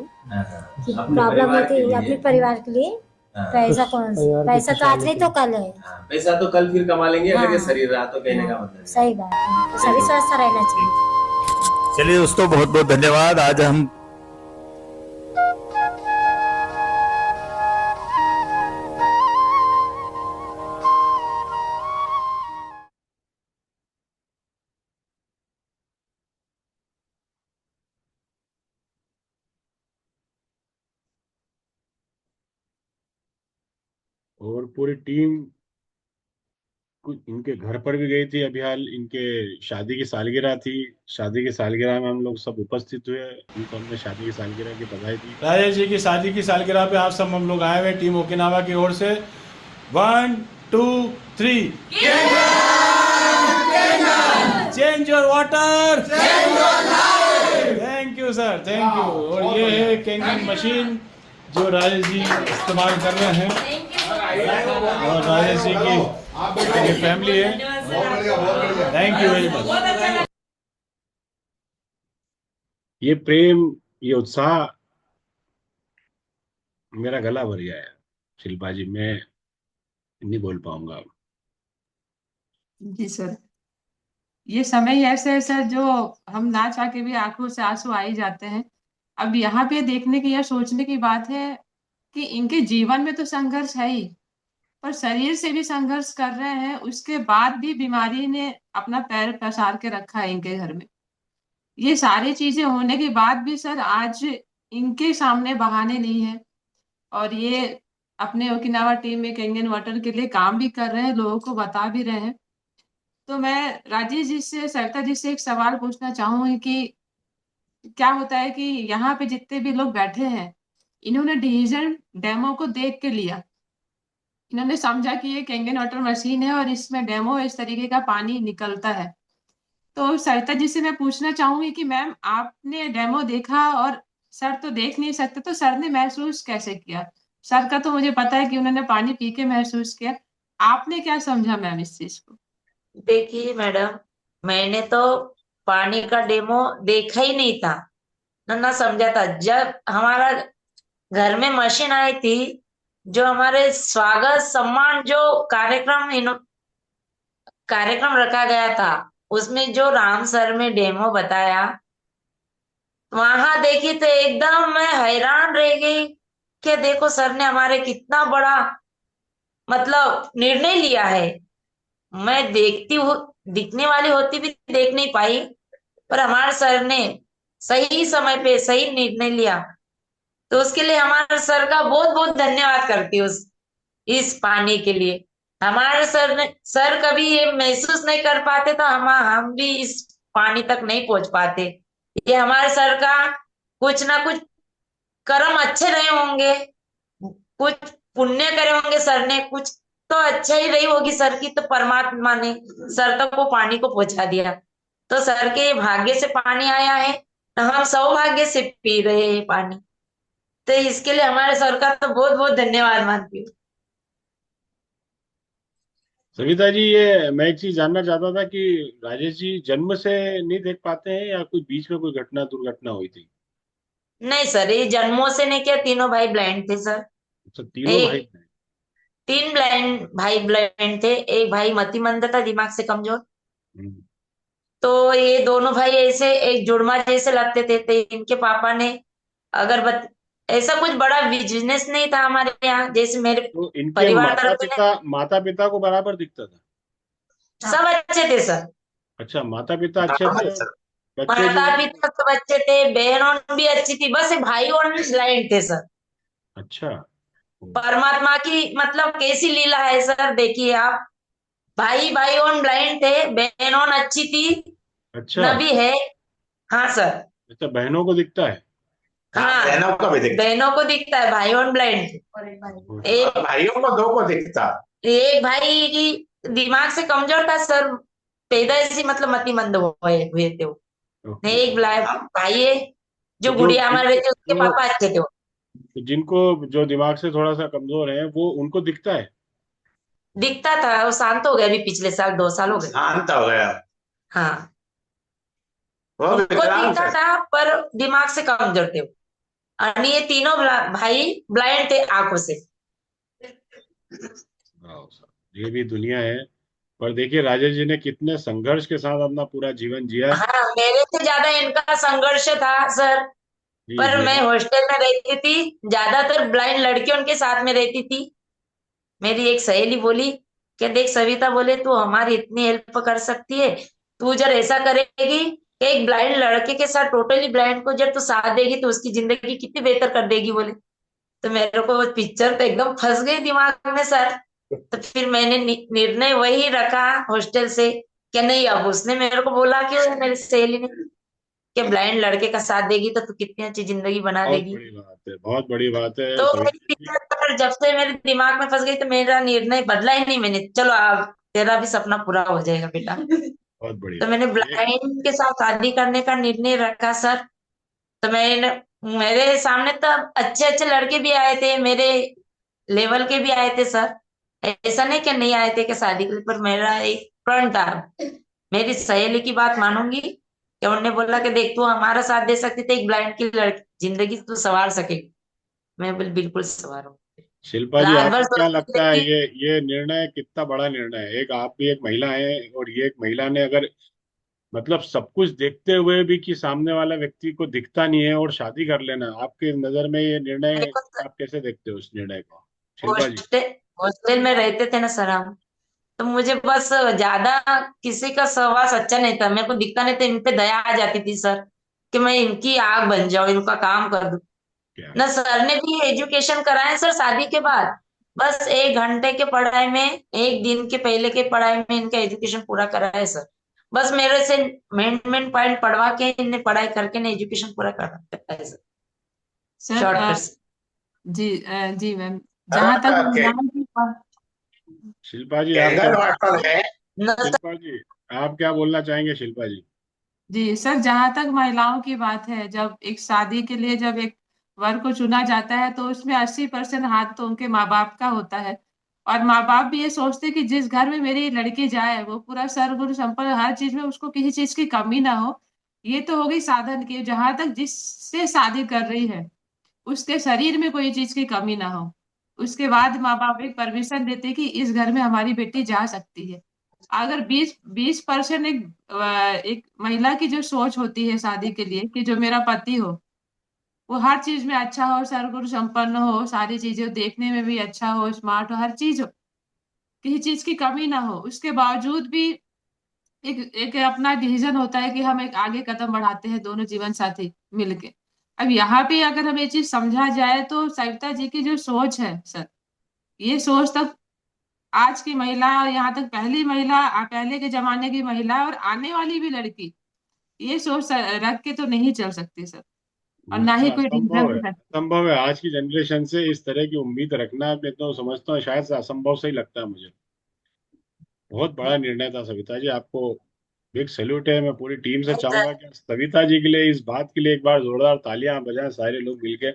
प्रॉब्लम होती है अपने परिवार के लिए। पैसा कौन सा, पैसा तो आज नहीं तो कल है। पैसा तो कल फिर कमा लेंगे, अगर ये शरीर रहा तो कहने का मतलब। सही बात है, तो सभी स्वस्थ रहना चाहिए। चलिए दोस्तों, बहुत बहुत धन्यवाद। आज हम और पूरी टीम कुछ इनके घर पर भी गई थी। अभी हाल इनके शादी की सालगिरह थी। शादी की सालगिरह में हम लोग सब उपस्थित हुए, उनको हमने शादी की सालगिरह की बधाई दी। राजेश जी की शादी की सालगिरह पे आप सब हम लोग आए हुए टीम ओकिनावा की ओर से। 1 2 3 change your water, thank you sir, thank you. और ये है केंगन मशीन जो राजेश जी इस्तेमाल कर रहे हैं, और राजेश जी की फैमिली है। Thank you very much. ये प्रेम, ये उत्साह मेरा गला भर गया है शिल्पा जी, मैं नहीं बोल पाऊंगा। जी सर, ये समय ही ऐसे है सर जो हम ना चाह के भी आंखों से आंसू आ ही जाते हैं। अब यहाँ पे देखने की या सोचने की बात है कि इनके जीवन में तो संघर्ष है ही, पर शरीर से भी संघर्ष कर रहे हैं, उसके बाद भी बीमारी ने अपना पैर पसार के रखा है इनके घर में। ये सारी चीजें होने के बाद भी सर आज इनके सामने बहाने नहीं है, और ये अपने ओकिनावा टीम में केंगन वाटर के लिए काम भी कर रहे हैं, लोगों को बता भी रहे हैं। तो मैं राजेश जी से, सरिता जी से एक सवाल पूछना चाहूंगी कि क्या होता है कि यहाँ पे जितने भी लोग बैठे हैं, इन्होंने डिसीजन डेमो को देख के लिया। इन्होंने समझा कि ये केंगन वाटर मशीन है और इसमें डेमो इस तरीके का पानी निकलता है। तो सरिता जी से मैं पूछना चाहूंगी कि मैम, आपने डेमो देखा और सर तो देख नहीं सकते, तो सर ने महसूस कैसे किया? सर का तो मुझे पता है कि उन्होंने पानी पी के महसूस किया, आपने क्या समझा मैम इस चीज को? देखिए मैडम, मैंने तो पानी का डेमो देखा ही नहीं था, ना समझा था। जब हमारा घर में मशीन आई थी, जो हमारे स्वागत सम्मान जो कार्यक्रम रखा गया था, उसमें जो राम सर में डेमो बताया, वहां देखी तो एकदम मैं हैरान रह गई कि देखो सर ने हमारे कितना बड़ा मतलब निर्णय लिया है। मैं देखती हूँ, दिखने वाली होती भी देख नहीं पाई, पर हमारे सर ने सही समय पे सही निर्णय लिया, तो उसके लिए हमारे सर का बहुत बहुत धन्यवाद करती हूँ। इस पानी के लिए हमारे सर कभी ये महसूस नहीं कर पाते, तो हम भी इस पानी तक नहीं पहुंच पाते। ये हमारे सर का कुछ ना कुछ कर्म अच्छे रहे होंगे, कुछ पुण्य करे होंगे सर ने, कुछ तो अच्छा ही रही होगी सर की, तो परमात्मा ने सर तक वो पानी को पहुंचा दिया। तो सर के भाग्य से पानी आया है, तो हम सौभाग्य से पी रहे हैं पानी। तो इसके लिए हमारे सर का तो बहुत बहुत धन्यवाद मानती हूँ। सविता जी, ये मैं एक चीज जानना चाहता था कि राजेश जी जन्म से नहीं देख पाते हैं या कोई बीच में कोई घटना दुर्घटना हुई थी? नहीं सर, ये जन्मों से नहीं किया, तीनों भाई ब्लाइंड थे सर। अच्छा, तीनों भाई थे। 3 भाई ब्लाइंड थे। एक भाई मतिमंद था, दिमाग से कमजोर। तो ये दोनों भाई ऐसे एक जुड़वा जैसे लगते थे, तो इनके पापा ने ऐसा कुछ बड़ा बिजनेस नहीं था हमारे यहाँ, जैसे मेरे तो इनके परिवार तरफ से माता पिता को बराबर दिखता था? सब अच्छे थे सर। अच्छा, माता पिता अच्छे थे और बच्चे जो माता हैं? पिता सब अच्छे थे, बहन भी अच्छी थी, बस भाई और ब्लाइंड थे सर। अच्छा। परमात्मा की मतलब कैसी लीला है सर, देखिए आप। भाई भाई और ब्लाइंड थे, बहन और अच्छी थी, अच्छा। न भी है। हाँ सर। अच्छा, बहनों को दिखता है? हाँ, बहनों को भी दिखता, बहनों को दिखता है, भाई और ब्लाइंड। एक भाइयों को दो को दिखता। एक भाई की दिमाग से कमजोर था सर, पैदाइश से मतलब मतिमंद हुए थे वो। नहीं, ओके। एक भाई है तो जो गुड़िया हमारे थे, उसके जो पापा अच्छे थे वो। जिनको जो दिमाग से थोड़ा सा कमजोर है वो उनको दिखता है? दिखता था, वो शांत हो गया अभी, पिछले साल 2 साल हो गए। शांत हो गया, हाँ, वो उनको विकलांग दिखता थे। था पर दिमाग से कमजोर थे वो। और ये तीनों भाई ब्लाइंड थे आंखों से। वाह साहब, ये भी दुनिया है। पर देखिए राजेश जी ने कितने संघर्ष के साथ अपना पूरा जीवन जिया है। हाँ, मेरे से ज्यादा इनका संघर्ष था सर। जी पर जी। मैं हॉस्टल में रहती थी, ज्यादातर ब्लाइंड लड़कियों उनके साथ में रहती थी। मेरी एक सहेली बोली कि देख सविता, बोले तू हमारी इतनी हेल्प कर सकती है, तू जब ऐसा करेगी कि एक ब्लाइंड लड़के के साथ टोटली ब्लाइंड को जब तू साथ देगी तो उसकी जिंदगी कितनी बेहतर कर देगी, बोले। तो मेरे को वो पिक्चर तो एकदम फंस गई दिमाग में सर। तो फिर मैंने निर्णय वही रखा हॉस्टल से कि नहीं, अब उसने मेरे को बोला कि मेरी सहेली ने कि ब्लाइंड लड़के का साथ देगी तो तू कितनी अच्छी जिंदगी बना बहुत लेगी। बड़ी बात है, बहुत बड़ी बात है तो मेरी सविता जी। पिक्चर पर जब से मेरे दिमाग में फंस गई तो मेरा निर्णय बदला ही नहीं मैंने, चलो अब तेरा भी सपना पूरा हो जाएगा बेटा। बहुत बड़ी तो बात मैंने है ये। ब्लाइंड के साथ शादी करने का निर्णय रखा सर। तो मैंने मेरे सामने तो अच्छे अच्छे लड़के भी आए थे, मेरे लेवल के भी आए थे सर। ऐसा नहीं कि नहीं आए थे कि शादी के लिए, पर मेरा एक प्रण था, मेरी सहेली की बात मानूंगी कि उन्होंने बोला कि देख तू हमारा साथ दे सकती थी, एक ब्लाइंड की लड़की जिंदगी तू संवार सकेगी। मैं बोल बिल्कुल संवारूंगी। शिल्पा जी, रात भर आपको क्या सोचती लगता है थी। ये निर्णय कितना बड़ा निर्णय है? एक आप भी एक महिला है और ये एक महिला ने अगर मतलब सब कुछ देखते हुए भी कि सामने वाला व्यक्ति को दिखता नहीं है और शादी कर लेना, आपके नजर में ये निर्णय, देखो सर, आप कैसे देखते हो उस निर्णय को? शिल्पा जी। हॉस्टल हॉस्टल में रहते थे ना सर हम, तो मुझे बस ज्यादा किसी का सहवास अच्छा नहीं था, मेरे को दिखता नहीं था, इन पे दया आ जाती थी सर कि मैं इनकी आग बन जाऊं, इनका काम कर दूं। क्या ना सर ने भी एजुकेशन कराए सर शादी के बाद, बस 1 घंटे के पढ़ाई में, एक दिन के पहले के पढ़ाई में इनका एजुकेशन पूरा कराया सर। बस मेरे से मेन पॉइंट पढ़वा के इन्हें पढ़ाई करके ना एजुकेशन पूरा करा है सर, सर शॉर्टकट से। जी जी मैम, जहाँ तक महिलाओं की शिल्पा जी आप क्या कैंगन वाटर है। न सर, शिल्पा जी आप क्या बोलना चाहेंगे शिल्पा जी? जी सर, जहाँ तक महिलाओं की बात है, जब एक शादी के लिए जब एक वर को चुना जाता है तो उसमें 80% हाथ तो उनके माँ बाप का होता है। और माँ बाप भी ये सोचते हैं कि जिस घर में मेरी लड़की जाए वो पूरा सर्वगुण संपन्न, हर चीज में उसको किसी चीज की कमी ना हो। ये तो हो गई साधन की, जहां तक जिससे शादी कर रही है उसके शरीर में कोई चीज की कमी ना हो। उसके बाद माँ बाप एक परमिशन देते कि इस घर में हमारी बेटी जा सकती है। अगर 20% एक महिला की जो सोच होती है शादी के लिए कि जो मेरा पति हो वो हर चीज में अच्छा हो, सर्वगुण संपन्न हो, सारी चीजें देखने में भी अच्छा हो, स्मार्ट हो, हर चीज हो, किसी चीज की कमी ना हो, उसके बावजूद भी एक एक अपना डिसीजन होता है कि हम एक आगे कदम बढ़ाते हैं दोनों जीवन साथी मिलके। अब यहाँ पे अगर हम ये चीज समझा जाए तो सविता जी की जो सोच है सर, ये सोच तक आज की महिला, यहाँ तक पहली महिला, पहले के जमाने की महिला और आने वाली भी लड़की ये सोच रख के तो नहीं चल सकती सर, और वो ना तो ही कोई असंभव डिसीजन है, ले सकती। असंभव है आज की जनरेशन से इस तरह की उम्मीद रखना। मैं तो समझता हूँ शायद से असंभव से ही लगता है मुझे। बहुत बड़ा निर्णय था सविता जी, आपको बिग सैल्यूट है। मैं पूरी टीम से चाहूंगा कि सविता जी के लिए, इस बात के लिए एक बार जोरदार तालियां बजाएं सारे लोग मिलके।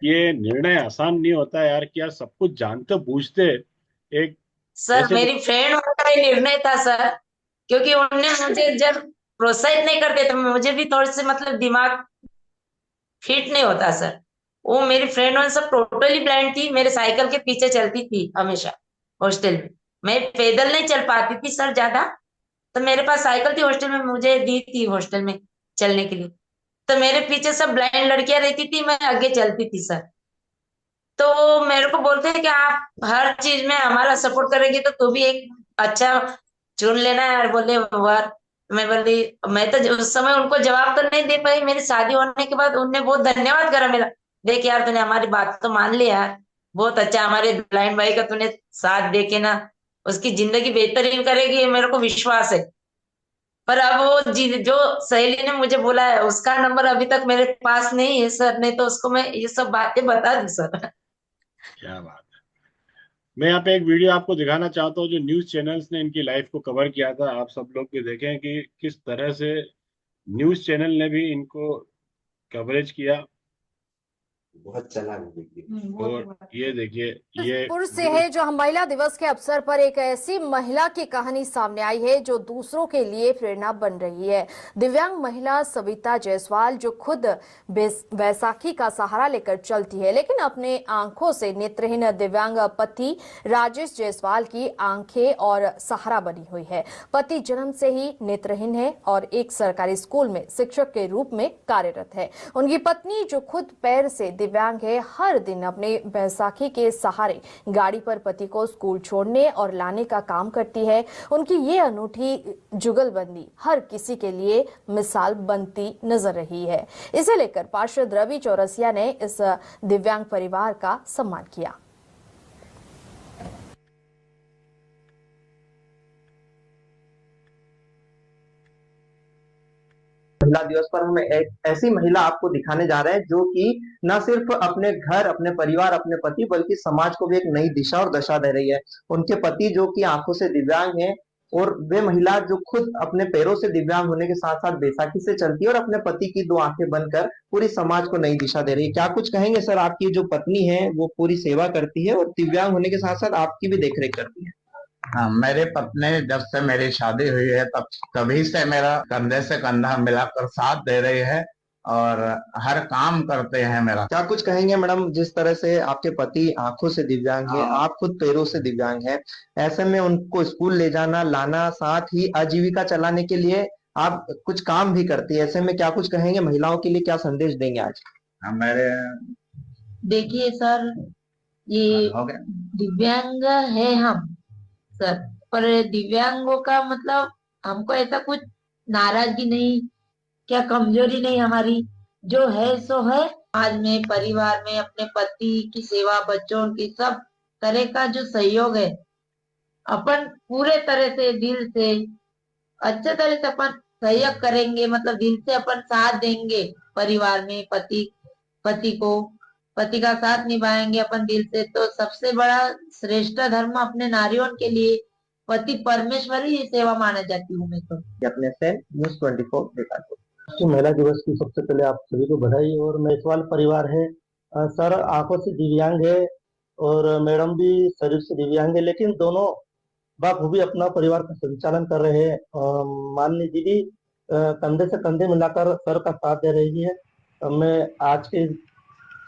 ये निर्णय आसान नहीं होता यार कि यार सब कुछ जानते बूझते एक सर ऐसे मेरी फ्रेंड का ये निर्णय था सर, क्योंकि उन्होंने मुझे जब प्रोत्साहित नहीं करते तो मुझे भी थोड़ी सी मतलब दिमाग फिट नहीं होता सर। वो मेरी फ्रेंड और सब टोटली ब्लाइंड थी, मेरे साइकिल के पीछे चलती थी हमेशा हॉस्टल में। मैं पैदल नहीं चल पाती थी सर ज्यादा, तो मेरे पास साइकिल थी हॉस्टल में, मुझे दी थी हॉस्टल में चलने के लिए। तो मेरे पीछे सब ब्लाइंड लड़कियां रहती थी, मैं आगे चलती थी सर। तो मेरे को बोलते हैं कि आप हर चीज में हमारा सपोर्ट करेगी तो तू भी एक अच्छा चुन लेना है यार। बोले वाह। मैं बोली, मैं तो उस समय उनको जवाब तो नहीं दे पाई। मेरी शादी होने के बाद उनने बहुत धन्यवाद करा मेरा। देख यार, तूने हमारी बात तो मान ली यार, बहुत अच्छा। हमारे ब्लाइंड भाई का तूने साथ दे के ना उसकी जिंदगी बेहतरीन करेगी, ये मेरे को विश्वास है। पर अब वो जो सहेली ने मुझे बोला है उसका नंबर अभी तक मेरे पास नहीं है सर, नहीं तो उसको मैं ये सब बातें बता दूं सर। क्या बात है। मैं यहाँ पे एक वीडियो आपको दिखाना चाहता हूँ जो न्यूज चैनल्स ने इनकी लाइफ को कवर किया था। आप सब लोग भी देखें कि किस तरह से न्यूज चैनल ने भी इनको कवरेज किया। बहुत चला और ये देखिए, ये पुर से है जो हम महिला दिवस के अवसर पर एक ऐसी महिला की कहानी सामने आई है जो दूसरों के लिए प्रेरणा बन रही है। दिव्यांग महिला सविता जायसवाल जो खुद बैसाखी का सहारा लेकर चलती है, लेकिन अपने आंखों से नेत्रहीन दिव्यांग पति राजेश जायसवाल की आंखें और सहारा बनी हुई है। पति जन्म से ही नेत्रहीन है और एक सरकारी स्कूल में शिक्षक के रूप में कार्यरत है। उनकी पत्नी जो खुद पैर से दिव्यांग है, हर दिन अपने बैसाखी के सहारे गाड़ी पर पति को स्कूल छोड़ने और लाने का काम करती है। उनकी ये अनूठी जुगलबंदी हर किसी के लिए मिसाल बनती नजर रही है। इसे लेकर पार्षद रवि चौरसिया ने इस दिव्यांग परिवार का सम्मान किया। महिला दिवस पर हम एक ऐसी महिला आपको दिखाने जा रहे हैं जो कि न सिर्फ अपने घर, अपने परिवार, अपने पति, बल्कि समाज को भी एक नई दिशा और दशा दे रही है। उनके पति जो कि आंखों से दिव्यांग हैं और वे महिला जो खुद अपने पैरों से दिव्यांग होने के साथ साथ बैसाखी से चलती है और अपने पति की दो आंखें बनकर पूरी समाज को नई दिशा दे रही है। क्या कुछ कहेंगे सर? आपकी जो पत्नी है वो पूरी सेवा करती है और दिव्यांग होने के साथ साथ आपकी भी देखरेख करती है। हाँ, मेरे पत्नी जब से मेरी शादी हुई है तभी से मेरा कंधे से कंधा मिलाकर साथ दे रही है और हर काम करते हैं मेरा। क्या कुछ कहेंगे मैडम? जिस तरह से आपके पति आंखों से दिव्यांग है, आप खुद पैरों से दिव्यांग है, ऐसे में उनको स्कूल ले जाना लाना, साथ ही आजीविका चलाने के लिए आप कुछ काम भी करती है, ऐसे में क्या कुछ कहेंगे? महिलाओं के लिए क्या संदेश देंगे आज? मेरे देखिए सर, ये दिव्यांग है हम सर, पर दिव्यांगों का मतलब हमको ऐसा कुछ नाराजगी नहीं, क्या कमजोरी नहीं हमारी, जो है सो है। आज में परिवार में अपने पति की सेवा, बच्चों की सब तरह का जो सहयोग है, अपन पूरे तरह से दिल से अच्छे तरह से अपन सहयोग करेंगे, मतलब दिल से अपन साथ देंगे परिवार में। पति का साथ निभाएंगे अपन दिल से, तो सबसे बड़ा श्रेष्ठ धर्म अपने नारियों के लिए पति परमेश्वर ही सेवा माना जाती हूँ मैं तो। अपने से न्यूज़ 24 देखा। महिला दिवस की सबसे पहले आप सभी को बधाई। और मेहसवाल परिवार है सर, आंखों से दिव्यांग है और मैडम भी शरीर से दिव्यांग है, लेकिन दोनों बाखूबी अपना परिवार का संचालन कर रहे हैं। माननीय दीदी कंधे से कंधे मिलाकर सर का साथ दे रही है। मैं आज के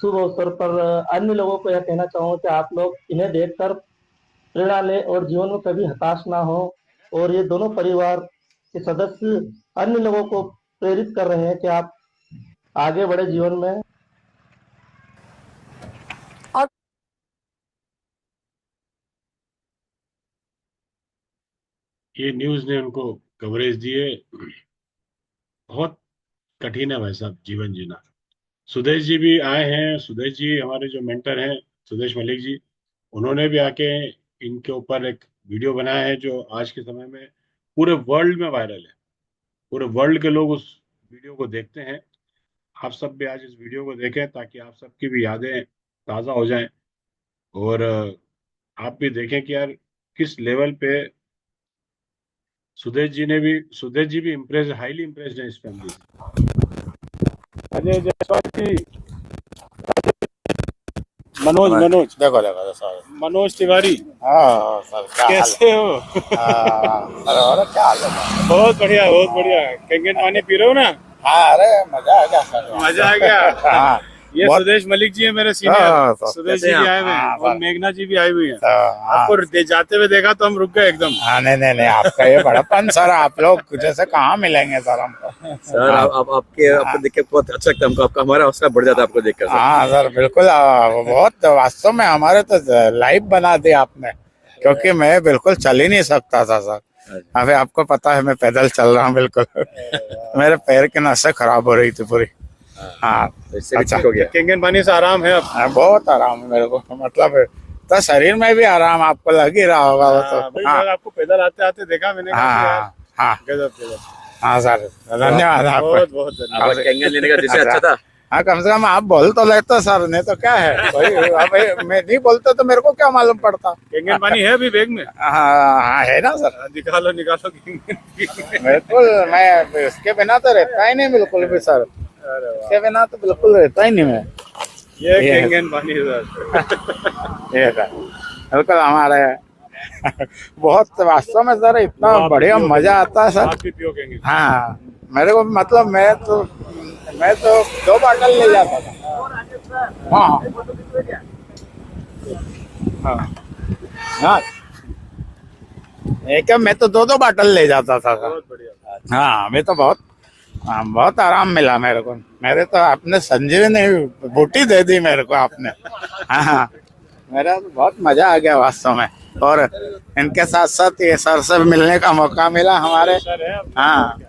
शुभ अवसर पर अन्य लोगों को यह कहना चाहूँगा कि आप लोग इन्हें देखकर प्रेरणा लें और जीवन में कभी हताश ना हो। और ये दोनों परिवार के सदस्य अन्य लोगों को प्रेरित कर रहे हैं कि आप आगे बढ़े जीवन में। और ये न्यूज ने उनको कवरेज दिए। बहुत कठिन है भाई साहब जीवन जीना। सुदेश जी भी आए हैं। सुदेश जी हमारे जो मेंटर हैं, सुदेश मलिक जी, उन्होंने भी आके इनके ऊपर एक वीडियो बनाया है जो आज के समय में पूरे वर्ल्ड में वायरल है। पूरे वर्ल्ड के लोग उस वीडियो को देखते हैं। आप सब भी आज इस वीडियो को देखें ताकि आप सबकी भी यादें ताज़ा हो जाएं और आप भी देखें कि यार किस लेवल पे सुदेश जी भी इम्प्रेस, हाईली इम्प्रेस्ड है इस फैमिली से। अजय जायसवाल जी, मनोज देखो मनोज तिवारी, हाँ सर, कैसे हो? सर क्या हाल है? बहुत बढ़िया, बहुत बढ़िया। कंगन पानी पी रहे हो ना? हाँ, अरे मजा आ गया सर, मजा आ गया। हाँ, ये बहुत सुदेश मलिक जी है मेरे हाँ, सीनियर। सर। सुदेश कैसे जी भी हैं आए हुए हैं हाँ, और सर। मेघना जी भी आई हुई हैं। हाँ, आपको जाते हुए देखा तो हम रुक गए एकदम। हाँ, नहीं नहीं नहीं, आपका ये बड़प्पन सर, आप लोग जैसे कहाँ मिलेंगे सर हमको। सर हाँ, आपको देख के बहुत अच्छा लगता है हमको, आपका हमारा हौसला बढ़ जाता है आपको देख कर सर। हाँ सर बिल्कुल, बहुत वास्तव में हमारे तो लाइफ बना दी आपने, क्योंकि मैं बिल्कुल चल ही नहीं सकता था सर। अभी आपको पता है मैं पैदल चल रहा हूँ बिल्कुल। मेरे पैर की नसें खराब हो रही थी पूरी। हाँ इससे भी अच्छा, ठीक हो गया। केंगन पानी से आराम है अब। हाँ, बहुत आराम है मेरे को, मतलब तो शरीर में भी आराम आपको लग ही रहा होगा वो हाँ, तो। भाई हाँ सर आपको पैदल आते आते देखा मैंने। कहा कि यार हाँ हाँ गजब गजब। हाँ सर, धन्यवाद आपको। बहुत बहुत धन्यवाद। आपका कैंगन लेने का दृश्य अच्छा था। हाँ कम से कम आप बोल तो लेते सर, नहीं तो क्या है भाई, अब मैं नहीं बोलता तो मेरे को क्या मालूम पड़ता। केंगन पानी है अभी बैग में? हाँ है ना सर, निकालो निकालो केंगन। बिल्कुल। मैं इसके बिना तो रहता ही नहीं बिल्कुल भी सर, इसके बिना तो बिल्कुल रहता ही नहीं मैं। ये ये है। केंगन पानी सर। ये सर बिल्कुल हमारे बहुत वास्तव में सर इतना बढ़िया मजा आता है सर। आप भी पियो केंगन। हाँ मेरे को मतलब मैं तो 2 बॉटल ले जाता था। हाँ हाँ हाँ, एक मैं तो 2 बॉटल ले जाता था सर। बहुत बढ़िया। हाँ मैं तो बहुत आराम मिला मेरे को। मेरे तो आपने संजीवनी बूटी दे दी मेरे को आपने। हाँ मेरा तो बहुत मजा आ गया वास्तव में, और इनके साथ साथ ये सर से मिलने का मौका मिला हमारे। हाँ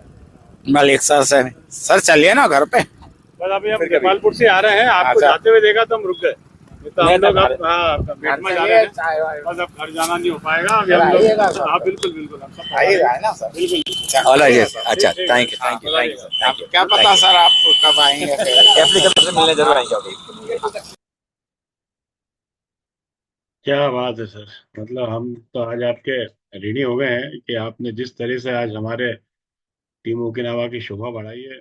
मलिक सर से। सर चलिए ना घर पे। बस अभी हम जमालपुर से आ रहे हैं, आपको अच्छा। जाते हुए देखा तो हम रुक गए। नहीं तो हम नहीं तो लोग घर- अब हाँ बेट में घर जा चलिए, रहे हैं। चाय वाय। बस अब घर जाना नहीं हो पाएगा अभी हम आइएगा लोग। सर। हाँ बिल्कुल बिल्कुल हम सब आइएगा है ना सर। बिल्कुल। ऑल राइट यस, अच्छा ठीक, थैंक यू हाँ, थैंक यू सर। अब क्या पता सर आप कब आएंगे फिर। कैप्टन कब से मिलने जरूर आएंगे अभी। क्या बात है सर, मतलब हम तो आज आपके ऋणी हो गए हैं कि आपने जिस तरह से आज हमारे टीम ओकिनावा की शोभा बढ़ाई है।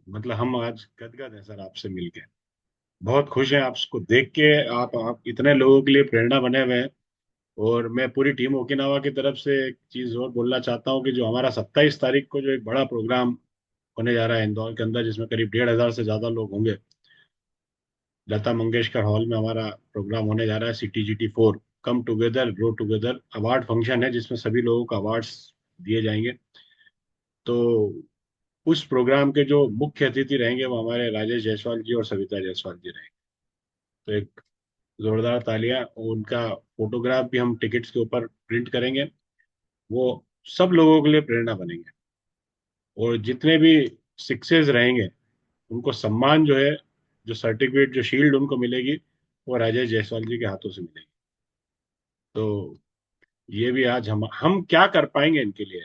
मतलब हम आज गदगद हैं सर आपसे मिलके, बहुत खुश हैं आपको देख के। आप इतने लोगों के लिए प्रेरणा बने हुए हैं। और मैं पूरी टीम ओकिनावा की तरफ से एक चीज और बोलना चाहता हूँ कि जो हमारा 27 तारीख को जो एक बड़ा प्रोग्राम होने जा रहा है इंदौर के अंदर, जिसमें करीब 1,500 से ज्यादा लोग होंगे। लता मंगेशकर हॉल में हमारा प्रोग्राम होने जा रहा है, CTGT 4 come together grow together award function है, जिसमें सभी लोगों को अवार्ड्स दिए जाएंगे। तो उस प्रोग्राम के जो मुख्य अतिथि रहेंगे वो हमारे राजेश जायसवाल जी और सविता जायसवाल जी रहेंगे। तो एक जोरदार तालियां। उनका फोटोग्राफ भी हम टिकट्स के ऊपर प्रिंट करेंगे। वो सब लोगों के लिए प्रेरणा बनेंगे। और जितने भी सक्सेस रहेंगे उनको सम्मान जो है, जो सर्टिफिकेट, जो शील्ड उनको मिलेगी, वो राजेश जायसवाल जी के हाथों से मिलेगी। तो ये भी आज हम क्या कर पाएंगे इनके लिए?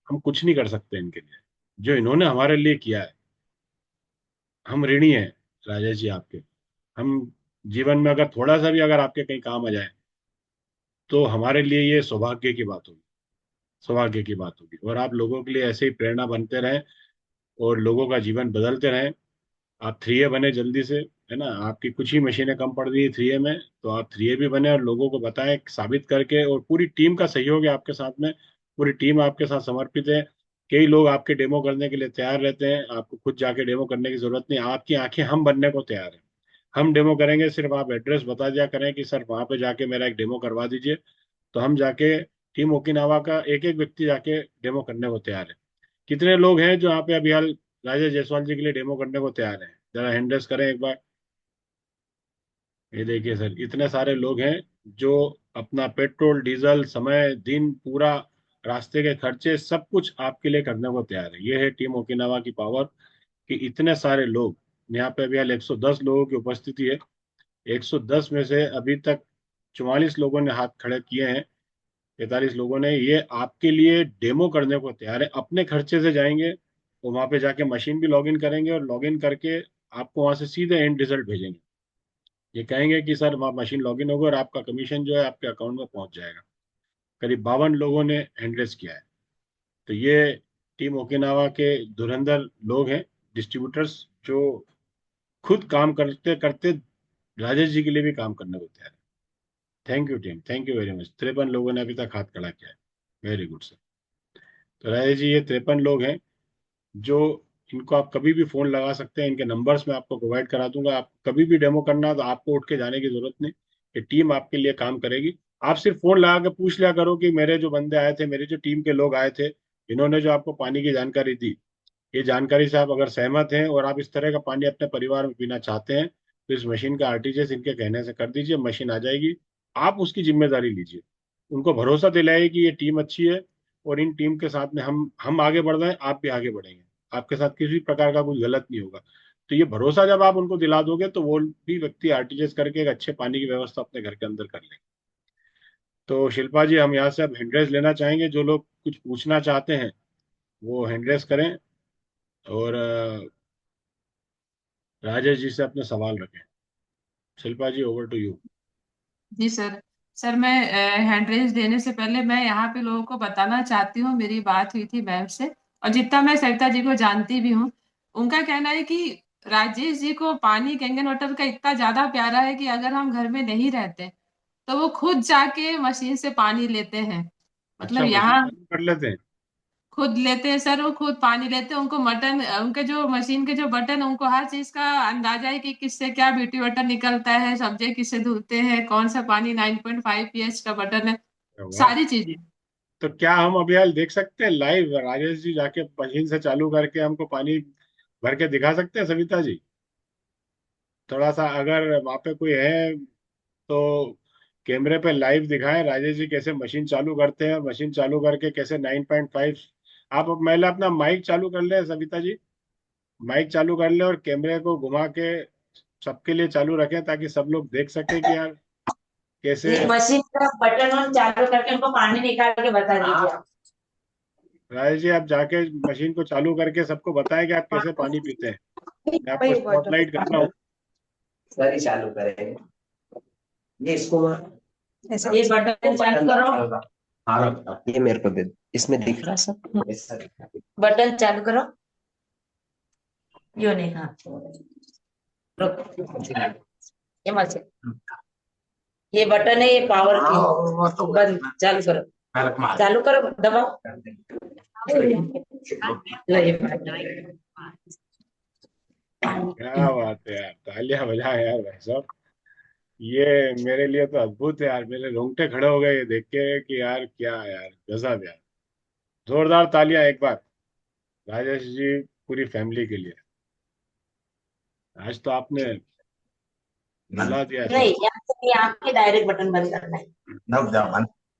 हम कुछ नहीं कर सकते इनके लिए, जो इन्होंने हमारे लिए किया है। हम ऋणी हैं राजेश जी आपके। हम जीवन में अगर थोड़ा सा भी अगर आपके कहीं काम आ जाए तो हमारे लिए ये सौभाग्य की बात होगी, सौभाग्य की बात होगी। और आप लोगों के लिए ऐसे ही प्रेरणा बनते रहें और लोगों का जीवन बदलते रहें। आप 3A बने जल्दी से, है ना? आपकी कुछ ही मशीनें कम पड़ रही है 3A में, तो आप 3A भी बने और लोगों को बताएं साबित करके। और पूरी टीम का सहयोग है आपके साथ में, पूरी टीम आपके साथ समर्पित है। कई लोग आपके डेमो करने के लिए तैयार रहते हैं, आपको खुद जाके डेमो करने की जरूरत नहीं, आपकी आंखें हम बनने को तैयार है। हम डेमो करेंगे, सिर्फ आप एड्रेस बता दिया करें कि सर वहां पे जाके मेरा एक डेमो करवा दीजिए, तो हम जाके टीम ओकिनावा का एक एक व्यक्ति जाके डेमो करने को तैयार है। कितने लोग हैं जो यहाँ पे अभी हाल राजेश जायसवाल जी के लिए डेमो करने को तैयार हैं? जरा हैंड रेस करें एक बार। ये देखिए सर, इतने सारे लोग हैं जो अपना पेट्रोल डीजल समय दिन पूरा रास्ते के खर्चे सब कुछ आपके लिए करने को तैयार है। ये है टीम ओकिनावा की पावर, कि इतने सारे लोग। यहाँ पे अभी हाल 110 लोगों की उपस्थिति है। 110 में से अभी तक 44 लोगों ने हाथ खड़े किए हैं, 43 लोगों ने। ये आपके लिए डेमो करने को तैयार है, अपने खर्चे से जाएंगे और वहां पे जाके मशीन भी लॉगिन करेंगे और लॉगिन करके आपको वहां से सीधे एंड रिजल्ट भेजेंगे। ये कहेंगे कि सर वहाँ मशीन लॉगिन होगा और आपका कमीशन जो है आपके अकाउंट में पहुंच जाएगा। करीब 52 लोगों ने हैंडरेस किया है। तो ये टीम ओकिनावा के धुरंधर लोग हैं, डिस्ट्रीब्यूटर्स, जो खुद काम करते करते राजेश जी के लिए भी काम करने को तैयार है। Thank you team, thank you very much. 53 लोगों ने अभी तक हाथ खड़ा किया है। Very good sir. तो राजेश जी, ये 53 लोग हैं जो इनको आप कभी भी फोन लगा सकते हैं, इनके नंबर्स मैं आपको प्रोवाइड करा दूंगा। आप कभी भी डेमो करना है तो आपको उठ के जाने की जरूरत नहीं, ये टीम आपके लिए काम करेगी। आप सिर्फ फोन लगा के पूछ लिया करो कि मेरे जो बंदे आए थे, मेरी जो टीम के लोग आए थे, इन्होंने जो आपको पानी की जानकारी दी, ये जानकारी से आप अगर सहमत हैं और आप इस तरह का पानी अपने परिवार में पीना चाहते हैं, तो इस मशीन का आरटीजीएस इनके कहने से कर दीजिए, मशीन आ जाएगी। आप उसकी जिम्मेदारी लीजिए, उनको भरोसा दिलाइए कि ये टीम अच्छी है और इन टीम के साथ में हम आगे बढ़ रहे हैं, आप भी आगे बढ़ेंगे, आपके साथ किसी प्रकार का कुछ गलत नहीं होगा। तो ये भरोसा जब आप उनको दिला दोगे तो वो भी व्यक्ति आरटीजीएस करके एक अच्छे पानी की व्यवस्था अपने घर के अंदर कर लेंगे। तो शिल्पा जी, हम यहाँ से अब हैंड रेस लेना चाहेंगे। जो लोग कुछ पूछना चाहते हैं वो हैंड रेस करें और राजेश जी से अपने सवाल रखें। Shilpa ji, over to you. जी सर। सर, मैं हैंड रेज देने से पहले मैं यहाँ पे लोगों को बताना चाहती हूँ, मेरी बात हुई थी मैम से, और जितना मैं सरिता जी को जानती भी हूँ, उनका कहना है कि राजेश जी को पानी कैंगन वाटर का इतना ज्यादा प्यारा है कि अगर हम घर में नहीं रहते तो वो खुद जाके मशीन से पानी लेते हैं। अच्छा, मतलब मशीन यहाँ चालू कर लेते हैं? खुद लेते हैं सर, वो खुद पानी लेते हैं। उनको मटन, उनके जो मशीन के जो बटन, उनको हर चीज का अंदाजा है कि किससे क्या ब्यूटी बटन निकलता है, सब्जी किससे धुलते हैं, कौन सा पानी 9.5 pH का बटन है, वाह। सारी चीजें। तो क्या हम अभी हाल देख सकते हैं लाइव, राजेश जी जाके मशीन से चालू करके हमको पानी भर के दिखा सकते हैं सविता जी? थोड़ा सा अगर वहाँ पे कोई है तो कैमरे पे लाइव दिखाएं राजेश जी कैसे मशीन चालू करते हैं, मशीन चालू करके कैसे 9.5। आप अब पहले अपना माइक चालू कर ले सविता जी, माइक चालू कर ले और कैमरे को घुमा के सबके लिए चालू रखें ताकि सब लोग देख सके कि यार कैसे। ये मशीन का बटन ऑन चालू करके उनको पानी निकाल के बता दीजिए आप। राजेश जी, आप जाके मशीन को चालू करके सबको बताएं कि आप कैसे पानी पीते हैं। मैं आपको स्पॉटलाइट कर रहा हूँ। सर ही चालू करेंगे ये, इसको ये बटन चालू करो, हाँ ये मेरे को दे दो। इसमें दिख रहा सब? बटन चालू करो। यो नहीं, हाँ रुक, ये मत से। ये बटन है, ये पावर की, बंद चालू करो, चालू करो, दबाओ। क्या बात है यार, तालियां बजाएं यार भाई साहब। ये मेरे लिए तो अद्भुत है यार, मेरे रोंगटे खड़े हो गए ये देख के कि यार क्या यार, गजब यार। जोरदार तालियां एक बार राजेश जी, पूरी फैमिली के लिए। आज तो आपने मिला दिया सब। नहीं, यहाँ पे डायरेक्ट बटन बंद करना है।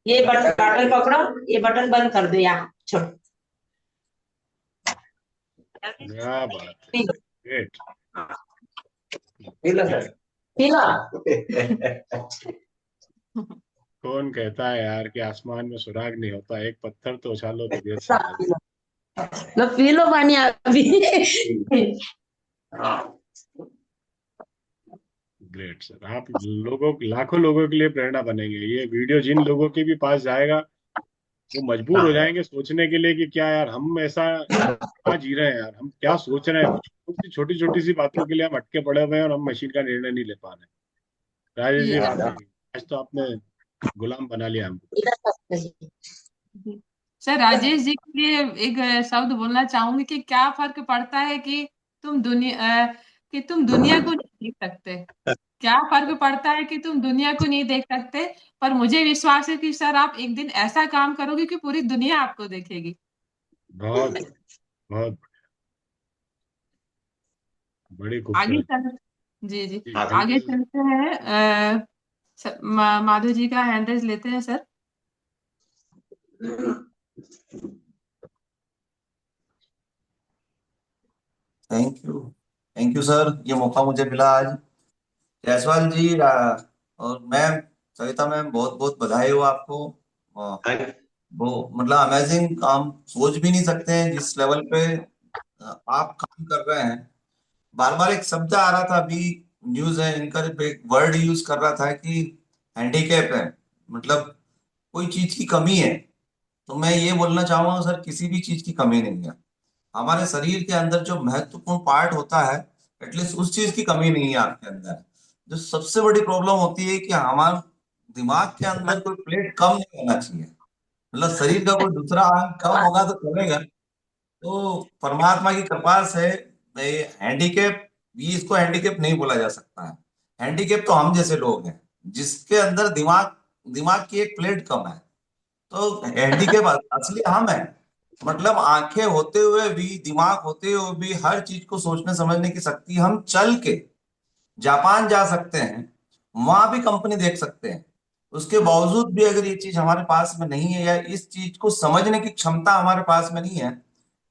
ये बटन पकड़ो, ये बटन बंद कर दो, यहाँ छोड़। क्या बात है, ग्रेट। कौन कहता है यार कि आसमान में सुराग नहीं होता, एक पत्थर तो उछालो तो गिर सकता। लो पी लो पानी अभी। ग्रेट सर, आप लोगों, लाखों लोगों के लिए प्रेरणा बनेंगे। ये वीडियो जिन लोगों के भी पास जाएगा वो मजबूर हो जाएंगे सोचने के लिए कि क्या यार हम ऐसा क्या जी रहे हैं, यार हम क्या सोच रहे हैं, छोटी छोटी सी बातों के लिए हम अटके पड़े हुए हैं और हम मशीन का निर्णय नहीं ले पा रहे। राजेश जी, आज तो आपने गुलाम बना लिया हमको। सर, राजेश जी के लिए एक शब्द बोलना चाहूंगी कि क्या फर्क पड़ता है कि तुम दुनिया को नहीं देख सकते। क्या फर्क पड़ता है कि तुम दुनिया को नहीं देख सकते, पर मुझे विश्वास है कि सर आप एक दिन ऐसा काम करोगे कि पूरी दुनिया आपको देखेगी। बहुत बहुत बड़ी आगे खूबसूरत। चल जी जी आगे चलते हैं। माधव जी का हैंड रेज लेते हैं सर। थैंक यू सर, ये मौका मुझे मिला आज। जायसवाल जी और मैम, सविता मैम, बहुत बहुत बधाई हो आपको। वो मतलब अमेजिंग काम, सोच भी नहीं सकते हैं जिस लेवल पे आप काम कर रहे हैं। बार बार एक शब्द आ रहा था अभी, न्यूज है इनका, एक वर्ड यूज कर रहा था कि हैंडीकैप है, मतलब कोई चीज की कमी है। तो मैं ये बोलना चाहूंगा सर, किसी भी चीज की कमी नहीं है। हमारे शरीर के अंदर जो महत्वपूर्ण पार्ट होता है, एटलीस्ट उस चीज की कमी नहीं है आपके अंदर। जो सबसे बड़ी प्रॉब्लम होती है कि हमारे दिमाग के अंदर कोई प्लेट कम नहीं होना चाहिए। मतलब शरीर का कोई दूसरा अंग कम होगा तो चलेगा, तो परमात्मा की कृपा से हैंडीकेप, ये इसको हैंडीकेप नहीं बोला जा सकता है। हैंडीकेप तो हम जैसे लोग हैं जिसके अंदर दिमाग की एक प्लेट कम है, तो हैंडीकेप असली हम है। मतलब आंखें होते हुए भी, दिमाग होते हुए भी, हर चीज को सोचने समझने की शक्ति, हम चल के जापान जा सकते हैं, वहां भी कंपनी देख सकते हैं। उसके बावजूद भी अगर ये चीज हमारे पास में नहीं है या इस चीज को समझने की क्षमता हमारे पास में नहीं है,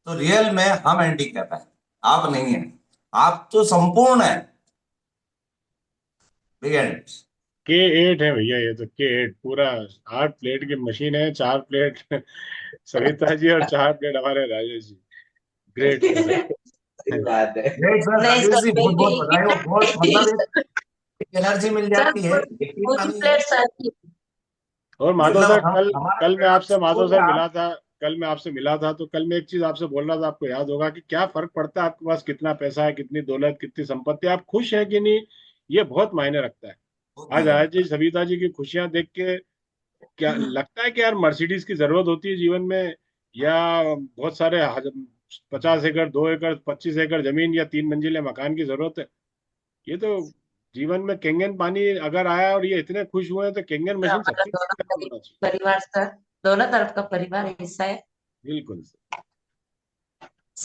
तो रियल में हम हैंडीकैप है, आप नहीं है। आप तो संपूर्ण है। K8 है भैया, ये तो K8 पूरा 8 प्लेट की मशीन है। 4 प्लेट सविता जी और 4 प्लेट हमारे राजेश जी। Great sir. बात है। ग्रेट सर, नहीं राजेश सर, जी बहुत बहुत बधाई हो। बहुत मतलब एक एनर्जी मिल जाती है, यकीन पूरी नहीं है। Plate sir. और माधव मतलब सर, हम कल हमारा कल मैं आपसे माधव सर आप मिला था। कल मैं आपसे मिला था तो कल मैं एक चीज आपसे बोल रहा था, आपको याद होगा कि क्या फर्क पड़ता है आपके पास कितना पैसा है, कितनी दौलत, कितनी संपत्ति, आप खुश है कि नहीं, ये बहुत मायने रखता है। आज आज जी सविता जी की खुशियां देख के क्या लगता है कि यार मर्सिडीज की जरूरत होती है जीवन में, या बहुत सारे 50 एकड़, 2 एकड़, 25 एकड़ जमीन या 3 मंजिले मकान की जरूरत है। ये तो जीवन में केंगन पानी अगर आया और ये इतने खुश हुए हैं तो केंगन मशीन हमारा सबके दोनों घर में होना चाहिए। परिवार सर, दोनों तरफ का परिवार ऐसा है बिल्कुल सर।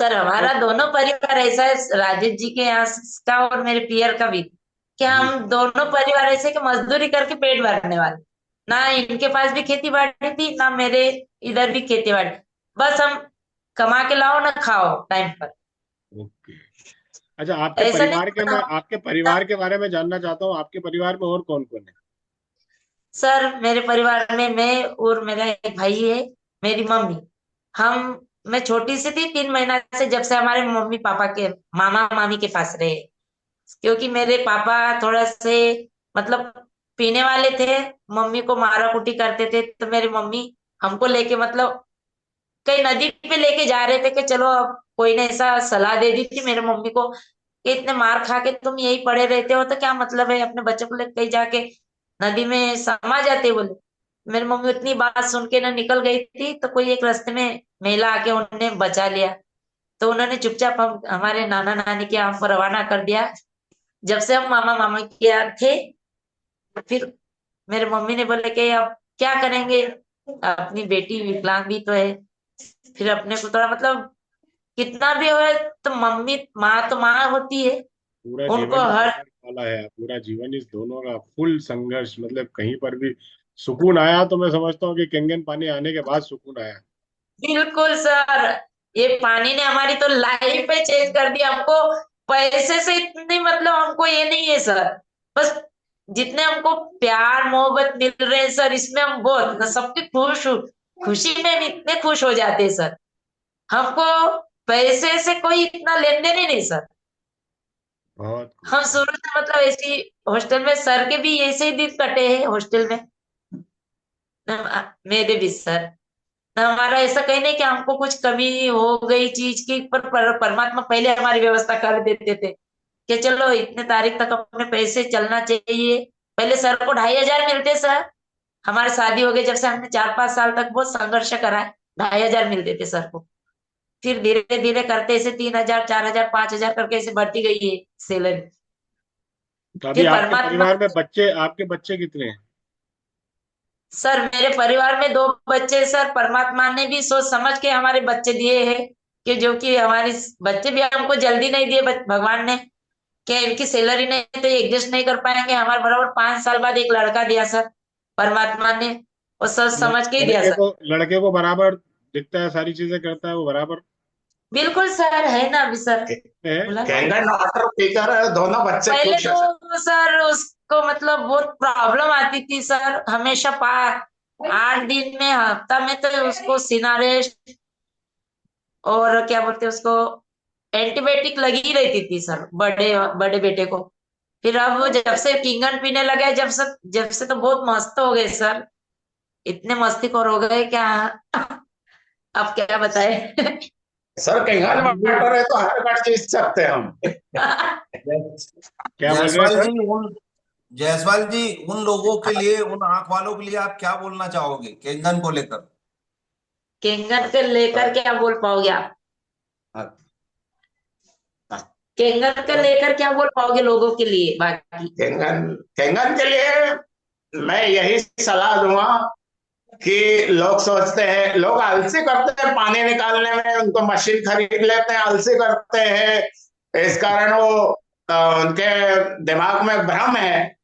तो हमारा दोनों परिवार ऐसा है, राजेश जी के यहाँ का और मेरे पियर का भी, कि जी हम दोनों परिवार ऐसे कि मजदूरी करके पेट भरने वाले। ना इनके पास भी खेती बाड़ी थी, ना मेरे इधर भी खेती बाड़ी। बस हम कमा के लाओ ना खाओ टाइम पर। ओके। अच्छा, ऐसा नहीं मैं आपके परिवार के बारे में जानना चाहता हूँ। आपके परिवार में और कौन कौन है? सर, मेरे परिवार में मैं और मेरा एक भाई है, मेरी मम्मी। हम मैं छोटी सी थी, 3 महीना से, जब से हमारे मम्मी पापा के मामा मामी के पास रहे। क्योंकि मेरे पापा थोड़ा से मतलब पीने वाले थे, मम्मी को मारा कुटी करते थे, तो मेरी मम्मी हमको लेके मतलब कहीं नदी पे लेके जा रहे थे कि चलो, अब कोई ने ऐसा सलाह दे दी थी मेरे मम्मी को कि इतने मार खा के तुम यही पड़े रहते हो तो क्या मतलब है अपने बच्चों को लेके कहीं जाके नदी में समा जाते। बोले मेरी मम्मी उतनी बात सुन के ना निकल गई थी, तो कोई एक रास्ते में महिला आके उन्हें बचा लिया। तो उन्होंने चुपचाप हम हमारे नाना नानी के यहाँ पर रवाना कर दिया। जब से हम मामा मामा के यहाँ थे, फिर मेरे मम्मी ने बोले कि अब क्या करेंगे, अपनी बेटी विकलांग भी तो है, फिर अपने को थोड़ा मतलब कितना भी हो, तो मम्मी माँ तो माँ होती है, पूरा उनको जीवन ही हर संघर्ष वाला है, पूरा जीवन इस दोनों का फुल संघर्ष। मतलब कहीं पर भी सुकून आया तो मैं समझता हूँ कि केंगन पानी आने के बाद सुकून आया। बिल्कुल सर, ये पानी ने हमारी तो लाइफ ही चेंज कर दी। हमको पैसे से इतनी मतलब हमको ये नहीं है सर, बस जितने हमको प्यार मोहब्बत मिल रहे हैं सर, इसमें हम बहुत सबके खुशी में हम इतने खुश हो जाते हैं सर। हमको पैसे से कोई इतना लेन देन ही नहीं सर। बहुत हम शुरू से मतलब ऐसी हॉस्टल में, सर के भी ऐसे ही दिन कटे हैं हॉस्टल में, मेरे भी सर। हमारा ऐसा कहीं नहीं कि हमको कुछ कमी हो गई चीज की, परमात्मा पहले हमारी व्यवस्था कर देते थे कि चलो इतने तारीख तक अपने पैसे चलना चाहिए। पहले सर को 2,500 मिलते सर, हमारी शादी हो गई जब से, हमने 4-5 साल तक बहुत संघर्ष करा है। 2,500 मिलते थे सर को। फिर धीरे धीरे करते ऐसे 3,000, 4,000, 5,000 करके ऐसे बढ़ती गई है सैलरी। तो अभी फिर आपके परमात्मा, परिवार में आपके बच्चे कितने हैं? सर मेरे परिवार में 2 बच्चे सर, परमात्मा ने भी सोच समझ के हमारे बच्चे दिए हैं, कि जो कि हमारे बच्चे भी हमको जल्दी नहीं दिए भगवान ने, कि इनकी सैलरी नहीं तो एडजस्ट नहीं कर पाएंगे। हमारे बराबर 5 साल बाद एक लड़का दिया सर परमात्मा ने, और सोच समझ के ही दिया सर। लड़के को बराबर दिखता है, सारी चीजें करता है वो बराबर बिल्कुल सर, है ना अभी सर है। बोला। कैंगन वाटर पीकर दोनों बच्चे पहले खुश है सर। तो सर उसको मतलब बहुत प्रॉब्लम आती थी सर, हमेशा 8 दिन में, हफ्ता में तो उसको सिनारेस्ट और क्या बोलते हैं उसको, एंटीबायोटिक लगी रहती थी सर, बड़े बड़े बेटे को। फिर अब वो जब से किंगन पीने लगे, जब से तो बहुत मस्त हो गए सर, इतने मस्तीखोर हो गए क्या, अब क्या बताए। सर कैंगन वाटर है तो हर बार जीत सकते हैं हम। क्या बोल रहे हैं सर? जायसवाल जी, उन लोगों के लिए, उन आंख वालों के लिए आप क्या बोलना चाहोगे केंगन को लेकर? किंगन को लेकर क्या बोल पाओगे आप? केंगन को लेकर क्या बोल पाओगे लोगों के लिए बाकी? केंगन के लिए मैं यही सलाह दूंगा कि लोग सोचते हैं, लोग आलसी करते हैं पानी निकालने में, उनको मशीन खरीद लेते हैं, आलसी करते हैं। इस कारण वो उनके दिमाग में भ्रम है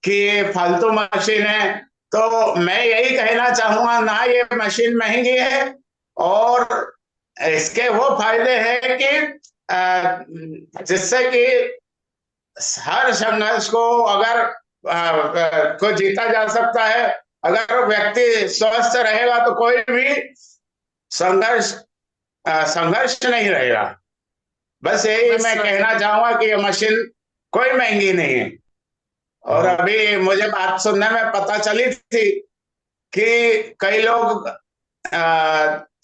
कि फालतू मशीन है। तो मैं यही कहना चाहूंगा, ना ये मशीन महंगी है और इसके वो फायदे हैं कि जिससे कि हर संघर्ष को अगर को जीता जा सकता है। अगर व्यक्ति स्वस्थ रहेगा तो कोई भी संघर्ष नहीं रहेगा। बस यही मैं कहना चाहूंगा कि ये मशीन कोई महंगी नहीं है। और अभी मुझे बात सुनने में पता चली थी कि कई लोग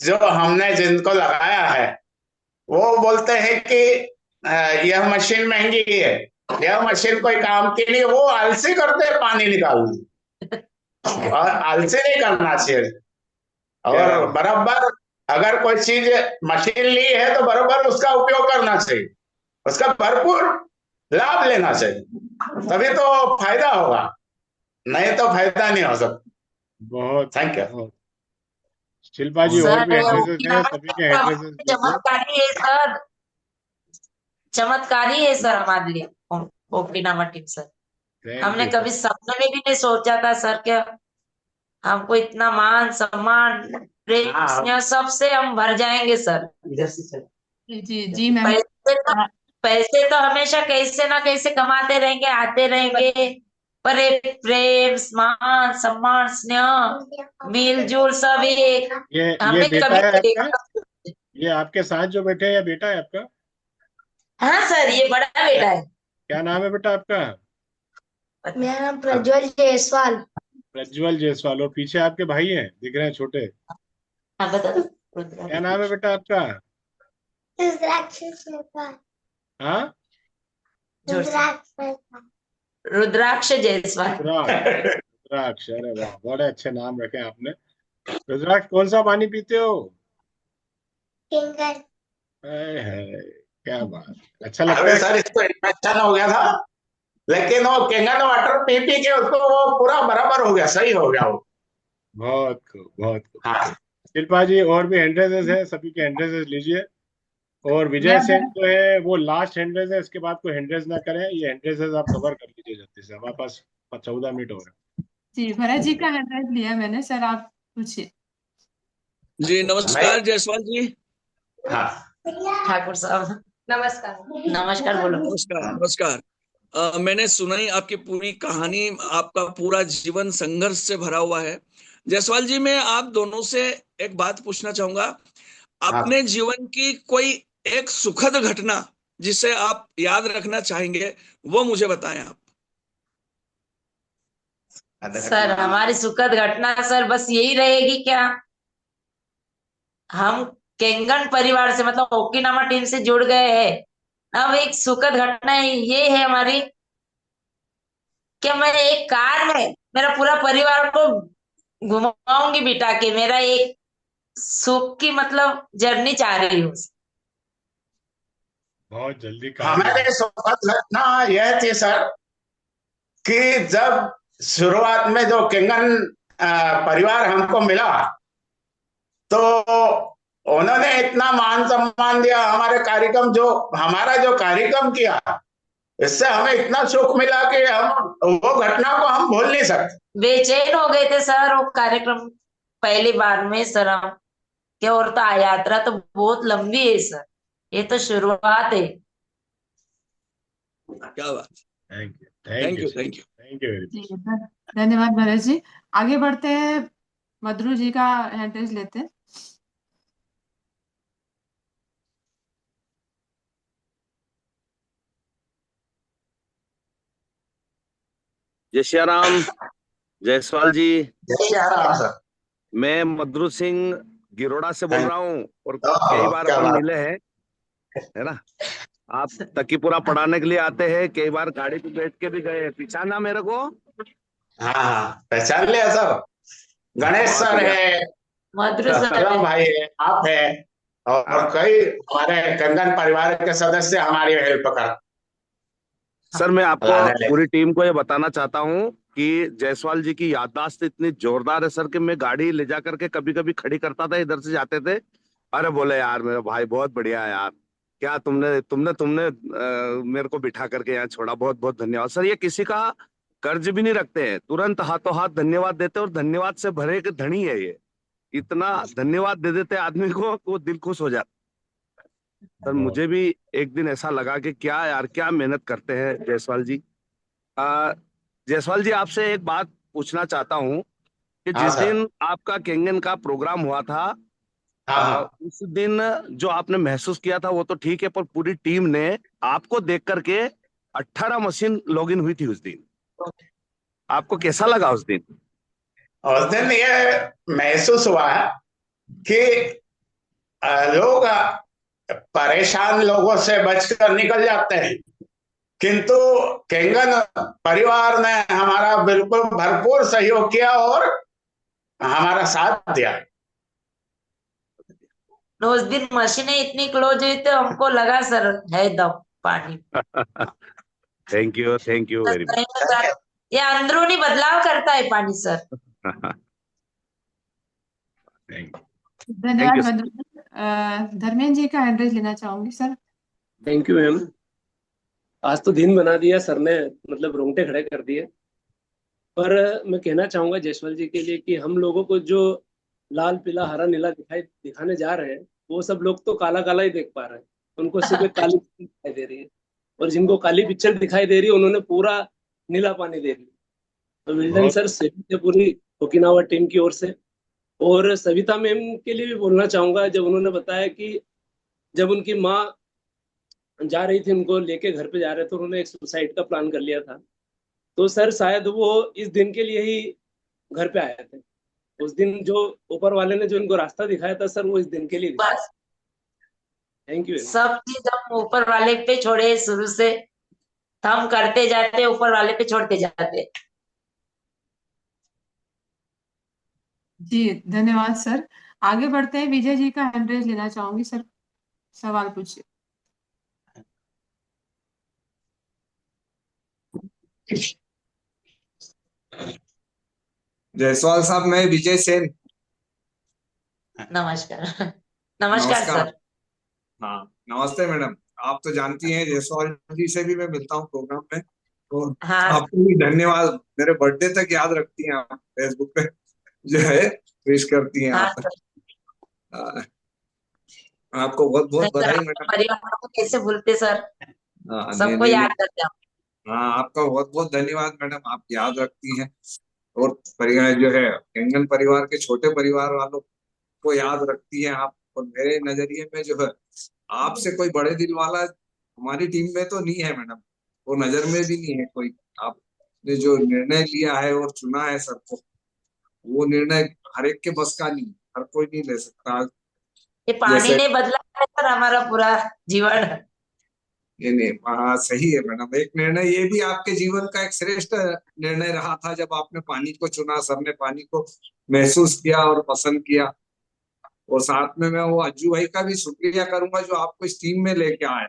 जो हमने जिनको लगाया है वो बोलते हैं कि यह मशीन महंगी है, यह मशीन कोई काम की नहीं, वो आलसी करते हैं पानी निकालने। और आलसी नहीं करना चाहिए। और बराबर अगर कोई चीज मशीन ली है तो बराबर उसका उपयोग करना चाहिए, उसका भरपूर लाभ लेना चाहिए, तभी तो फायदा होगा, नहीं तो फायदा नहीं हो सकता। बहुत थैंक यू। शिल्पा जी और भी एड्रेसेस हैं, सभी के एड्रेसेस चमत्कारी है सर, चमत्कारी है सर हमारे लिए ओकिनावा टीम सर। हमने कभी सपने में भी नहीं सोचा था सर कि हमको इतना मान सम्मान प्रेम स्नेह सबसे हम भर जाएंगे सर। जी जी मैम। पैसे तो हमेशा कैसे ना कैसे कमाते रहेंगे, आते रहेंगे, पर एक प्रेम मान सम्मान स्नेह मिलजुल सब एक ये बेटा है आपका? ये आपके साथ जो बैठे हैं, या बेटा है आपका? हाँ सर, ये बड़ा बेटा है। क्या नाम है बेटा आपका? मेरा नाम प्रज्वल जायसवाल। प्रज्वल जायसवाल। और पीछे आपके भाई हैं, दिख रहे हैं छोटे। बता दो। क्या नाम है बेटा आपका? हाँ, रुद्राक्ष जायसवाल। रुद्राक्ष, अरे वाह, बड़े अच्छे नाम रखे आपने। रुद्राक्ष, कौन सा पानी पीते हो? क्या बात, अच्छा लगता है सर? इसको इन्फेक्शन हो गया था, लेकिन वो केंगन वाटर पी पी के उसको वो पूरा बराबर हो गया, सही हो गया वो। बहुत खूब, बहुत खूब। शिल्पा जी और भी हैंडरेसेस है, सभी के हैंडरेसेस लीजिए। और विजय सेन जो है वो लास्ट हैंडरेस है, इसके बाद कोई हैंडरेस ना करें। ये हैंडरेसेस आप कवर कर लीजिए जल्दी से, हमारे पास 14 मिनट हो रहे हैं। जी भरत जी का हैंडरेस लिया मैंने, सर आप पूछिए। जी नमस्कार जायसवाल जी। ठाकुर साहब नमस्कार। नमस्कार बोलो। नमस्कार नमस्कार। मैंने सुना ही आपकी पूरी कहानी, आपका पूरा जीवन संघर्ष से भरा हुआ है। जायसवाल जी, मैं आप दोनों से एक बात पूछना चाहूंगा। अपने जीवन की कोई एक सुखद घटना जिसे आप याद रखना चाहेंगे, वो मुझे बताएं आप। सर हमारी सुखद घटना सर बस यही रहेगी, क्या हम केंगन परिवार से मतलब ओकिनावा टीम से जुड़ गए हैं। अब एक सुखद घटना ये है हमारी कि मैं एक कार में मेरा पूरा परिवार को घुमाऊंगी बिठा के, मेरा एक सुख की मतलब जर्नी चाह रही हूँ। बहुत जल्दी हमारे सुखद घटना यह थी सर कि जब शुरुआत में जो केंगन परिवार हमको मिला तो उन्होंने इतना मान सम्मान दिया, हमारे कार्यक्रम हमारा जो कार्यक्रम किया, इससे हमें इतना सुख मिला कि हम वो घटना को हम भूल नहीं सकते। बेचैन हो गए थे सर वो कार्यक्रम पहली बार में सर। हम क्या, और तो यात्रा तो बहुत लंबी है सर, ये तो शुरुआत है। क्या बात। Thank you thank you thank you thank you. धन्यवाद भरत जी। आगे बढ़ते हैं, मधुरू जी का हैंडरेस लेते हैं। जय श्री राम जायसवाल जी। जय श्री राम सर। मैं मधुरू सिंह गिरोड़ा से बोल रहा हूँ और कई बार अपन मिले हैं, है ना। आप तकीपुरा पढ़ाने के लिए आते हैं, कई बार गाड़ी पे बैठ के भी गए। पहचाना मेरे को? हाँ पहचान लिया सर। गणेश सर है, मधुरू सर भाई है, आप है, और कई हमारे कंगन परिवार के सदस्य हमारी हेल्प कर सर मैं लाने आपको लगे। पूरी टीम को ये बताना चाहता हूँ कि जायसवाल जी की याददाश्त इतनी जोरदार है सर कि मैं गाड़ी ले जा करके कभी कभी खड़ी करता था, इधर से जाते थे, अरे बोले यार मेरा भाई बहुत बढ़िया है यार, क्या तुमने तुमने तुमने मेरे को बिठा करके यहाँ छोड़ा, बहुत बहुत धन्यवाद सर। ये किसी का कर्ज भी नहीं रखते हैं, तुरंत हाथों हाथ धन्यवाद देते हैं और धन्यवाद से भरे एक धनी है ये, इतना धन्यवाद दे देते हैं आदमी को कि वो दिल खुश हो जाता। सर मुझे भी एक दिन ऐसा लगा कि क्या यार क्या मेहनत करते हैं जायसवाल जी। आ, जायसवाल जी आपसे एक बात पूछना चाहता हूँ कि हाँ जिस सर। दिन आपका केंगन का प्रोग्राम हुआ था, हाँ उस दिन जो आपने महसूस किया था वो तो ठीक है, पर पूरी टीम ने आपको देख करके 18 मशीन लॉगिन हुई थी उस दिन, आपको कैसा लगा उस दिन? उस दिन ये महसूस हुआ कि लोग परेशान लोगों से बचकर निकल जाते हैं, किंतु केंगन परिवार ने हमारा बिल्कुल भरपूर सहयोग किया और हमारा साथ दिया। उस दिन मशीनें इतनी क्लोज हुई तो हमको लगा सर है दम पानी। Thank you very much. ये अंदरूनी बदलाव करता है पानी सर। धन्यवाद धर्मेंद्र जी का हैंड रेज लेना चाहूंगी सर। Thank you ma'am. आज तो दिन बना दिया सर ने, मतलब रोंगटे खड़े कर दिए। पर मैं कहना चाहूंगा जायसवाल जी के लिए कि हम लोगों को जो लाल पीला हरा नीला दिखाने जा रहे हैं, वो सब लोग तो काला काला ही देख पा रहे हैं, उनको सिर्फ एक काली पिक्चर दिखाई दे रही है, और जिनको काली पिक्चर दिखाई दे रही है उन्होंने पूरा नीला पानी देख लिया। तो विल्डन सर से पूरी ओकिनावा टीम की ओर से, और सविता मैम के लिए भी बोलना चाहूंगा, जब उन्होंने बताया कि जब उनकी माँ जा रही थी, उनको लेके घर पे जा रहे थे, उन्होंने एक सुसाइड का प्लान कर लिया था, तो सर शायद वो इस दिन के लिए ही घर पे आए थे। उस दिन जो ऊपर वाले ने जो इनको रास्ता दिखाया था सर, वो इस दिन के लिए दिखाया। Thank you. सब चीज हम ऊपर वाले पे छोड़े, शुरू से हम करते जाते ऊपर वाले पे छोड़ते जाते। जी धन्यवाद सर। आगे बढ़ते हैं, विजय जी का हैंड रेज लेना चाहूंगी सर, सवाल पूछिए। जायसवाल साहब, मैं विजय सेन। नमस्कार। नमस्कार सर। हाँ नमस्ते मैडम। आप तो जानती हैं जायसवाल जी से भी मैं मिलता हूँ प्रोग्राम में, तो हाँ आपको भी धन्यवाद। मेरे बर्थडे तक याद रखती हैं आप, फेसबुक पे जो है विश करती हैं हाँ आप। सर। आपको बहुत बहुत बधाई मैडम। परिवार को कैसे भूलते सर, हाँ सबको याद करते हैं। हाँ, आपका बहुत बहुत धन्यवाद मैडम, आप याद रखती हैं और परिवार जो है केंगन परिवार के छोटे परिवार वालों को याद रखती हैं आप। और मेरे नजरिए में जो है आपसे कोई बड़े दिल वाला हमारी टीम में तो नहीं है मैडम, वो नजर में भी नहीं है कोई। आपने जो निर्णय लिया है और चुना है सर को, वो निर्णय हर एक के बस का नहीं, हर कोई नहीं ले सकता। ये पानी ने बदला है सर हमारा पूरा जीवन। ये नहीं, हाँ सही है मैडम। एक निर्णय ये भी आपके जीवन का एक श्रेष्ठ निर्णय रहा था जब आपने पानी को चुना, सबने पानी को महसूस किया और पसंद किया। और साथ में मैं वो अज्जू भाई का भी शुक्रिया करूंगा जो आपको इस टीम में लेके आए।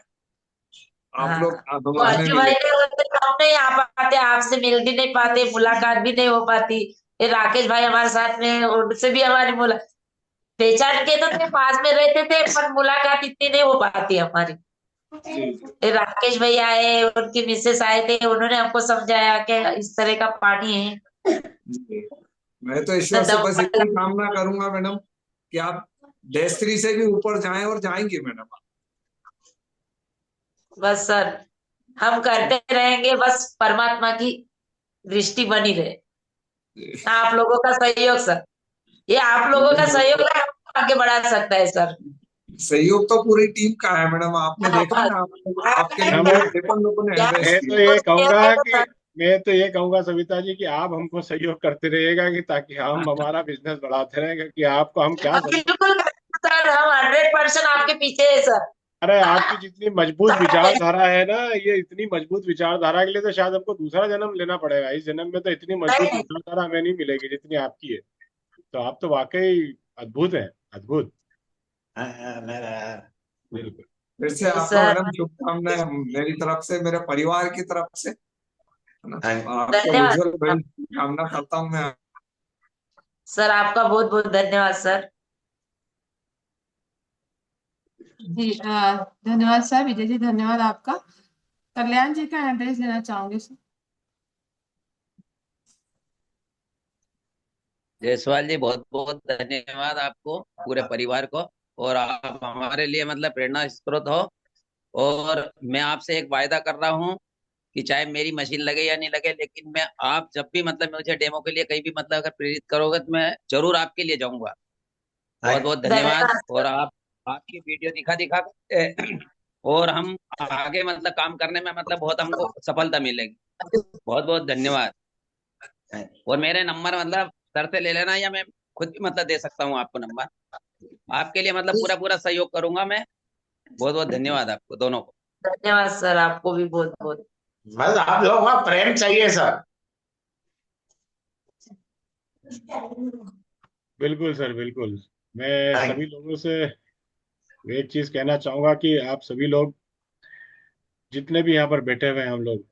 आप लोग तो अज्जू भाई के होते तो हम नहीं आ पाते, आपसे मिल भी नहीं पाते, मुलाकात भी नहीं हो पाती। ये राकेश भाई हमारे साथ में, उनसे भी हमारी पहचान के तो थे, पास में रहते थे, पर मुलाकात इतनी नहीं हो पाती हमारी। राकेश भाई आए, उनकी मिसेस आए थे, उन्होंने हमको समझाया कि इस तरह का पानी है। मैं तो ईश्वर से बस इतनी कामना करूंगा मैडम कि आप डे3 से भी ऊपर जाएं, और जाएंगे मैडम। बस सर हम करते रहेंगे, बस परमात्मा की दृष्टि बनी रहे। आप लोगों का सहयोग सर, ये आप लोगों का सहयोग आगे बढ़ा सकता है सर। सहयोग तो पूरी टीम का है मैडम, आपने देखा ना, आपके लोगों ने मैं तो ये कहूंगा सविता जी कि आप हमको सहयोग करते रहिएगा कि ताकि हम हमारा बिजनेस बढ़ाते रहेगा कि आपको हम क्या बिल्कुल सर, हम 100% आपके पीछे है सर। अरे आपकी जितनी मजबूत विचारधारा है ना, ये इतनी मजबूत विचारधारा के लिए तो शायद हमको दूसरा जन्म लेना पड़ेगा। इस जन्म में तो इतनी मजबूत विचारधारा हमें नहीं मिलेगी जितनी आपकी है। तो आप तो वाकई अद्भुत है, अद्भुत। बिल्कुल। फिर से आपका मैडम शुभकामनाएं मेरी तरफ से, मेरे परिवार की तरफ से, है ना। आपका उज्जवल भविष्य की कामना करता हूँ मैं। सर आपका बहुत बहुत धन्यवाद सर। जी धन्यवाद सर। विजय जी धन्यवाद आपका। कल्याण जी का एड्रेस देना चाहूंगे सर। जायसवाल जी बहुत बहुत धन्यवाद आपको, पूरे परिवार को, और आप हमारे लिए मतलब प्रेरणा स्रोत हो। और मैं आपसे एक वायदा कर रहा हूँ कि चाहे मेरी मशीन लगे या नहीं लगे, लेकिन मैं आप जब भी मतलब मुझे डेमो के लिए कहीं भी मतलब अगर प्रेरित करोगे तो मैं जरूर आपके लिए जाऊंगा। बहुत बहुत धन्यवाद। और आप आपकी वीडियो दिखा दिखा और हम आगे मतलब काम करने में मतलब बहुत हमको सफलता मिलेगी। बहुत बहुत धन्यवाद। और मेरे नंबर मतलब सर से ले लेना, या मैं खुद भी मतलब दे सकता हूँ आपको नंबर। आपके लिए मतलब पूरा पूरा सहयोग करूंगा मैं। बहुत बहुत धन्यवाद आपको दोनों को। धन्यवाद सर, आपको भी बहुत बहुत। बस आप लोगों का प्रेम चाहिए सर। बिल्कुल सर, बिल्कुल। मैं सभी लोगों से एक चीज कहना चाहूंगा कि आप सभी लोग जितने भी यहाँ पर बैठे हुए हैं, हम लोग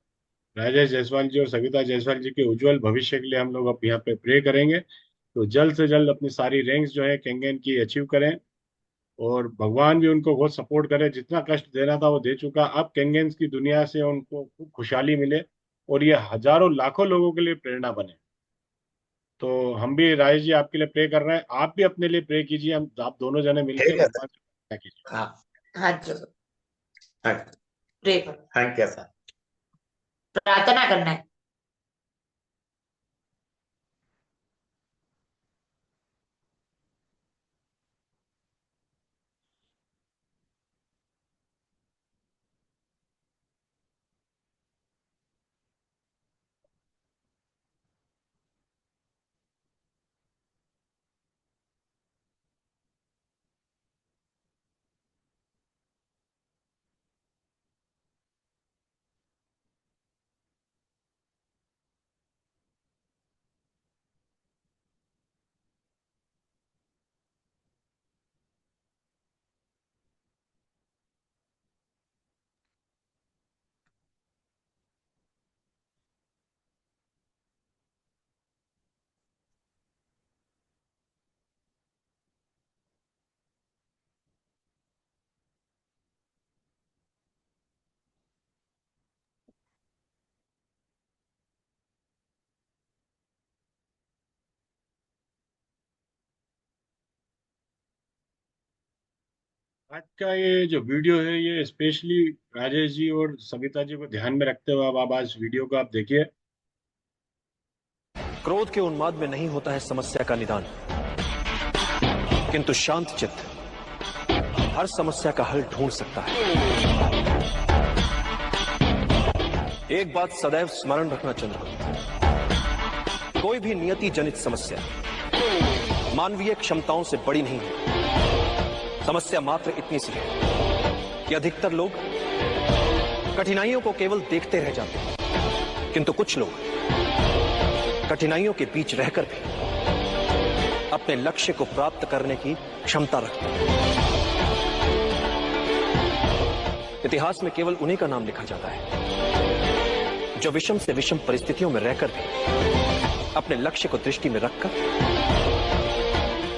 राजेश जायसवाल जी और सविता जायसवाल जी के उज्जवल भविष्य के लिए हम लोग अब यहाँ पे प्रे करेंगे। तो जल्द से जल्द अपनी सारी रैंक्स जो है केंगन की अचीव करें, और भगवान भी उनको बहुत सपोर्ट करे। जितना कष्ट देना था वो दे चुका। अब केंगन की दुनिया से उनको खूब खुशहाली मिले और ये हजारों लाखों लोगों के लिए प्रेरणा बने। तो हम भी राजेश जी आपके लिए प्रे कर रहे हैं, आप भी अपने लिए प्रे कीजिए। हम आप दोनों जने मिलकर भगवान से प्रार्थना कीजिए। हाँ जी प्रे करो। Thank you sir. प्रार्थना करना है। आज का ये जो वीडियो है ये स्पेशली राजेश जी और सविता जी को ध्यान में रखते हुए आप आज वीडियो को आप देखिए। क्रोध के उन्माद में नहीं होता है समस्या का निदान, किंतु शांत चित्त हर समस्या का हल ढूंढ सकता है। एक बात सदैव स्मरण रखना चंद्रगुप्त, कोई भी नियति जनित समस्या मानवीय क्षमताओं से बड़ी नहीं है। समस्या मात्र इतनी सी है कि अधिकतर लोग कठिनाइयों को केवल देखते रह जाते हैं, किंतु कुछ लोग कठिनाइयों के बीच रहकर भी अपने लक्ष्य को प्राप्त करने की क्षमता रखते हैं। इतिहास में केवल उन्हीं का नाम लिखा जाता है जो विषम से विषम परिस्थितियों में रहकर भी अपने लक्ष्य को दृष्टि में रखकर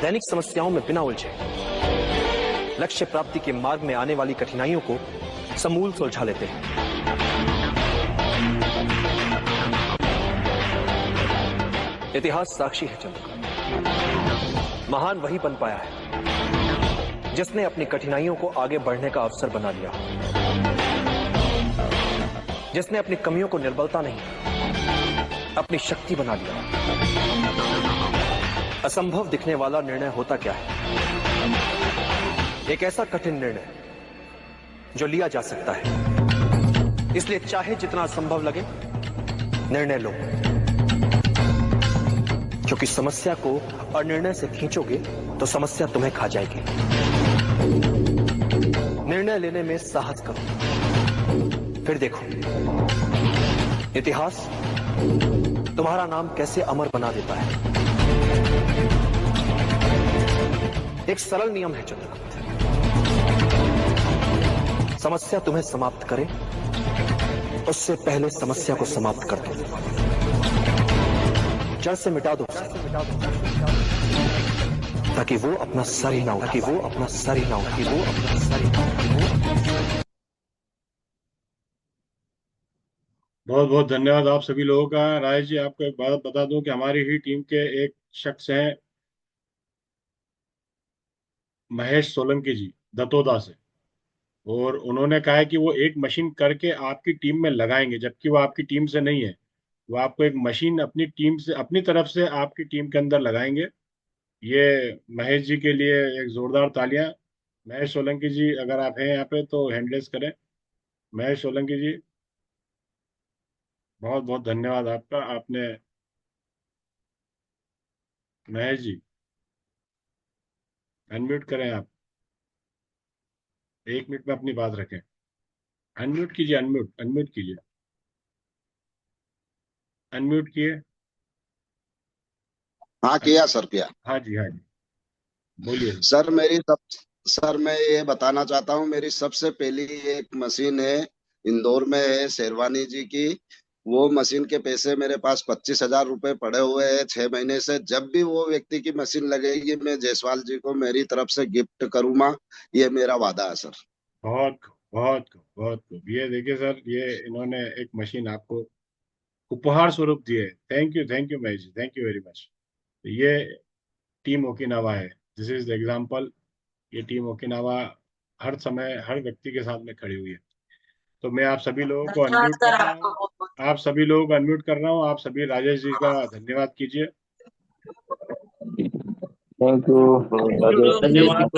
दैनिक समस्याओं में बिना उलझे लक्ष्य प्राप्ति के मार्ग में आने वाली कठिनाइयों को समूल सुलझा लेते हैं। इतिहास साक्षी है चंद्रगुप्त, महान वही बन पाया है जिसने अपनी कठिनाइयों को आगे बढ़ने का अवसर बना लिया, जिसने अपनी कमियों को निर्बलता नहीं अपनी शक्ति बना लिया। असंभव दिखने वाला निर्णय होता क्या है? एक ऐसा कठिन निर्णय जो लिया जा सकता है। इसलिए चाहे जितना असंभव लगे निर्णय लो, क्योंकि समस्या को अनिर्णय से खींचोगे तो समस्या तुम्हें खा जाएगी। निर्णय लेने में साहस करो, फिर देखो इतिहास तुम्हारा नाम कैसे अमर बना देता है। एक सरल नियम है चंद्रगुप्त, समस्या तुम्हें समाप्त करे उससे पहले समस्या को समाप्त कर दो, जड़ से मिटा दो, ताकि वो अपना सर ही ना उठा, ताकि वो अपना सर ही ना उठा, ताकि वो अपना सर ही ना उठा। बहुत बहुत धन्यवाद आप सभी लोगों का। राजेश जी, आपको एक बात बता दूं कि हमारी ही टीम के एक शख्स हैं महेश सोलंकी जी, दतोदा से, और उन्होंने कहा है कि वो एक मशीन करके आपकी टीम में लगाएंगे, जबकि वो आपकी टीम से नहीं है। वो आपको एक मशीन अपनी टीम से, अपनी तरफ से आपकी टीम के अंदर लगाएंगे। ये महेश जी के लिए एक जोरदार तालियां। महेश सोलंकी जी, अगर आप हैं यहाँ पे तो हैंडलेस करें। महेश सोलंकी जी, बहुत बहुत धन्यवाद आपका। आपने, महेश जी अनम्यूट करें आप, 1 मिनट में अपनी बात रखें। अनम्यूट कीजिए, अनम्यूट अनम्यूट कीजिए, अनम्यूट किए। हाँ किया सर, किया। हाँ जी, हाँ जी, बोलिए सर। सर मैं ये बताना चाहता हूँ, मेरी सबसे पहली एक मशीन है, इंदौर में है, शेरवानी जी की। वो मशीन के पैसे मेरे पास 25,000 रुपए पड़े हुए हैं 6 महीने से। जब भी वो व्यक्ति की मशीन लगेगी मैं जायसवाल जी को मेरी तरफ से गिफ्ट करूंगा, ये मेरा वादा है सर। बहुत बहुत बहुत खूब। ये देखिए सर, ये इन्होंने एक मशीन आपको उपहार स्वरूप दी है। Thank you Mahesh ji, thank you very much. ये टीम ओकिनावा है, दिस इज द एग्जाम्पल। ये टीम ओकिनावा हर समय हर व्यक्ति के साथ में खड़ी हुई है। तो मैं आप सभी लोगों को अनम्यूट कर रहा हूँ, आप सभी लोगों को अनम्यूट कर रहा हूँ। आप सभी राजेश जी का धन्यवाद कीजिए। Thank you. धन्यवाद।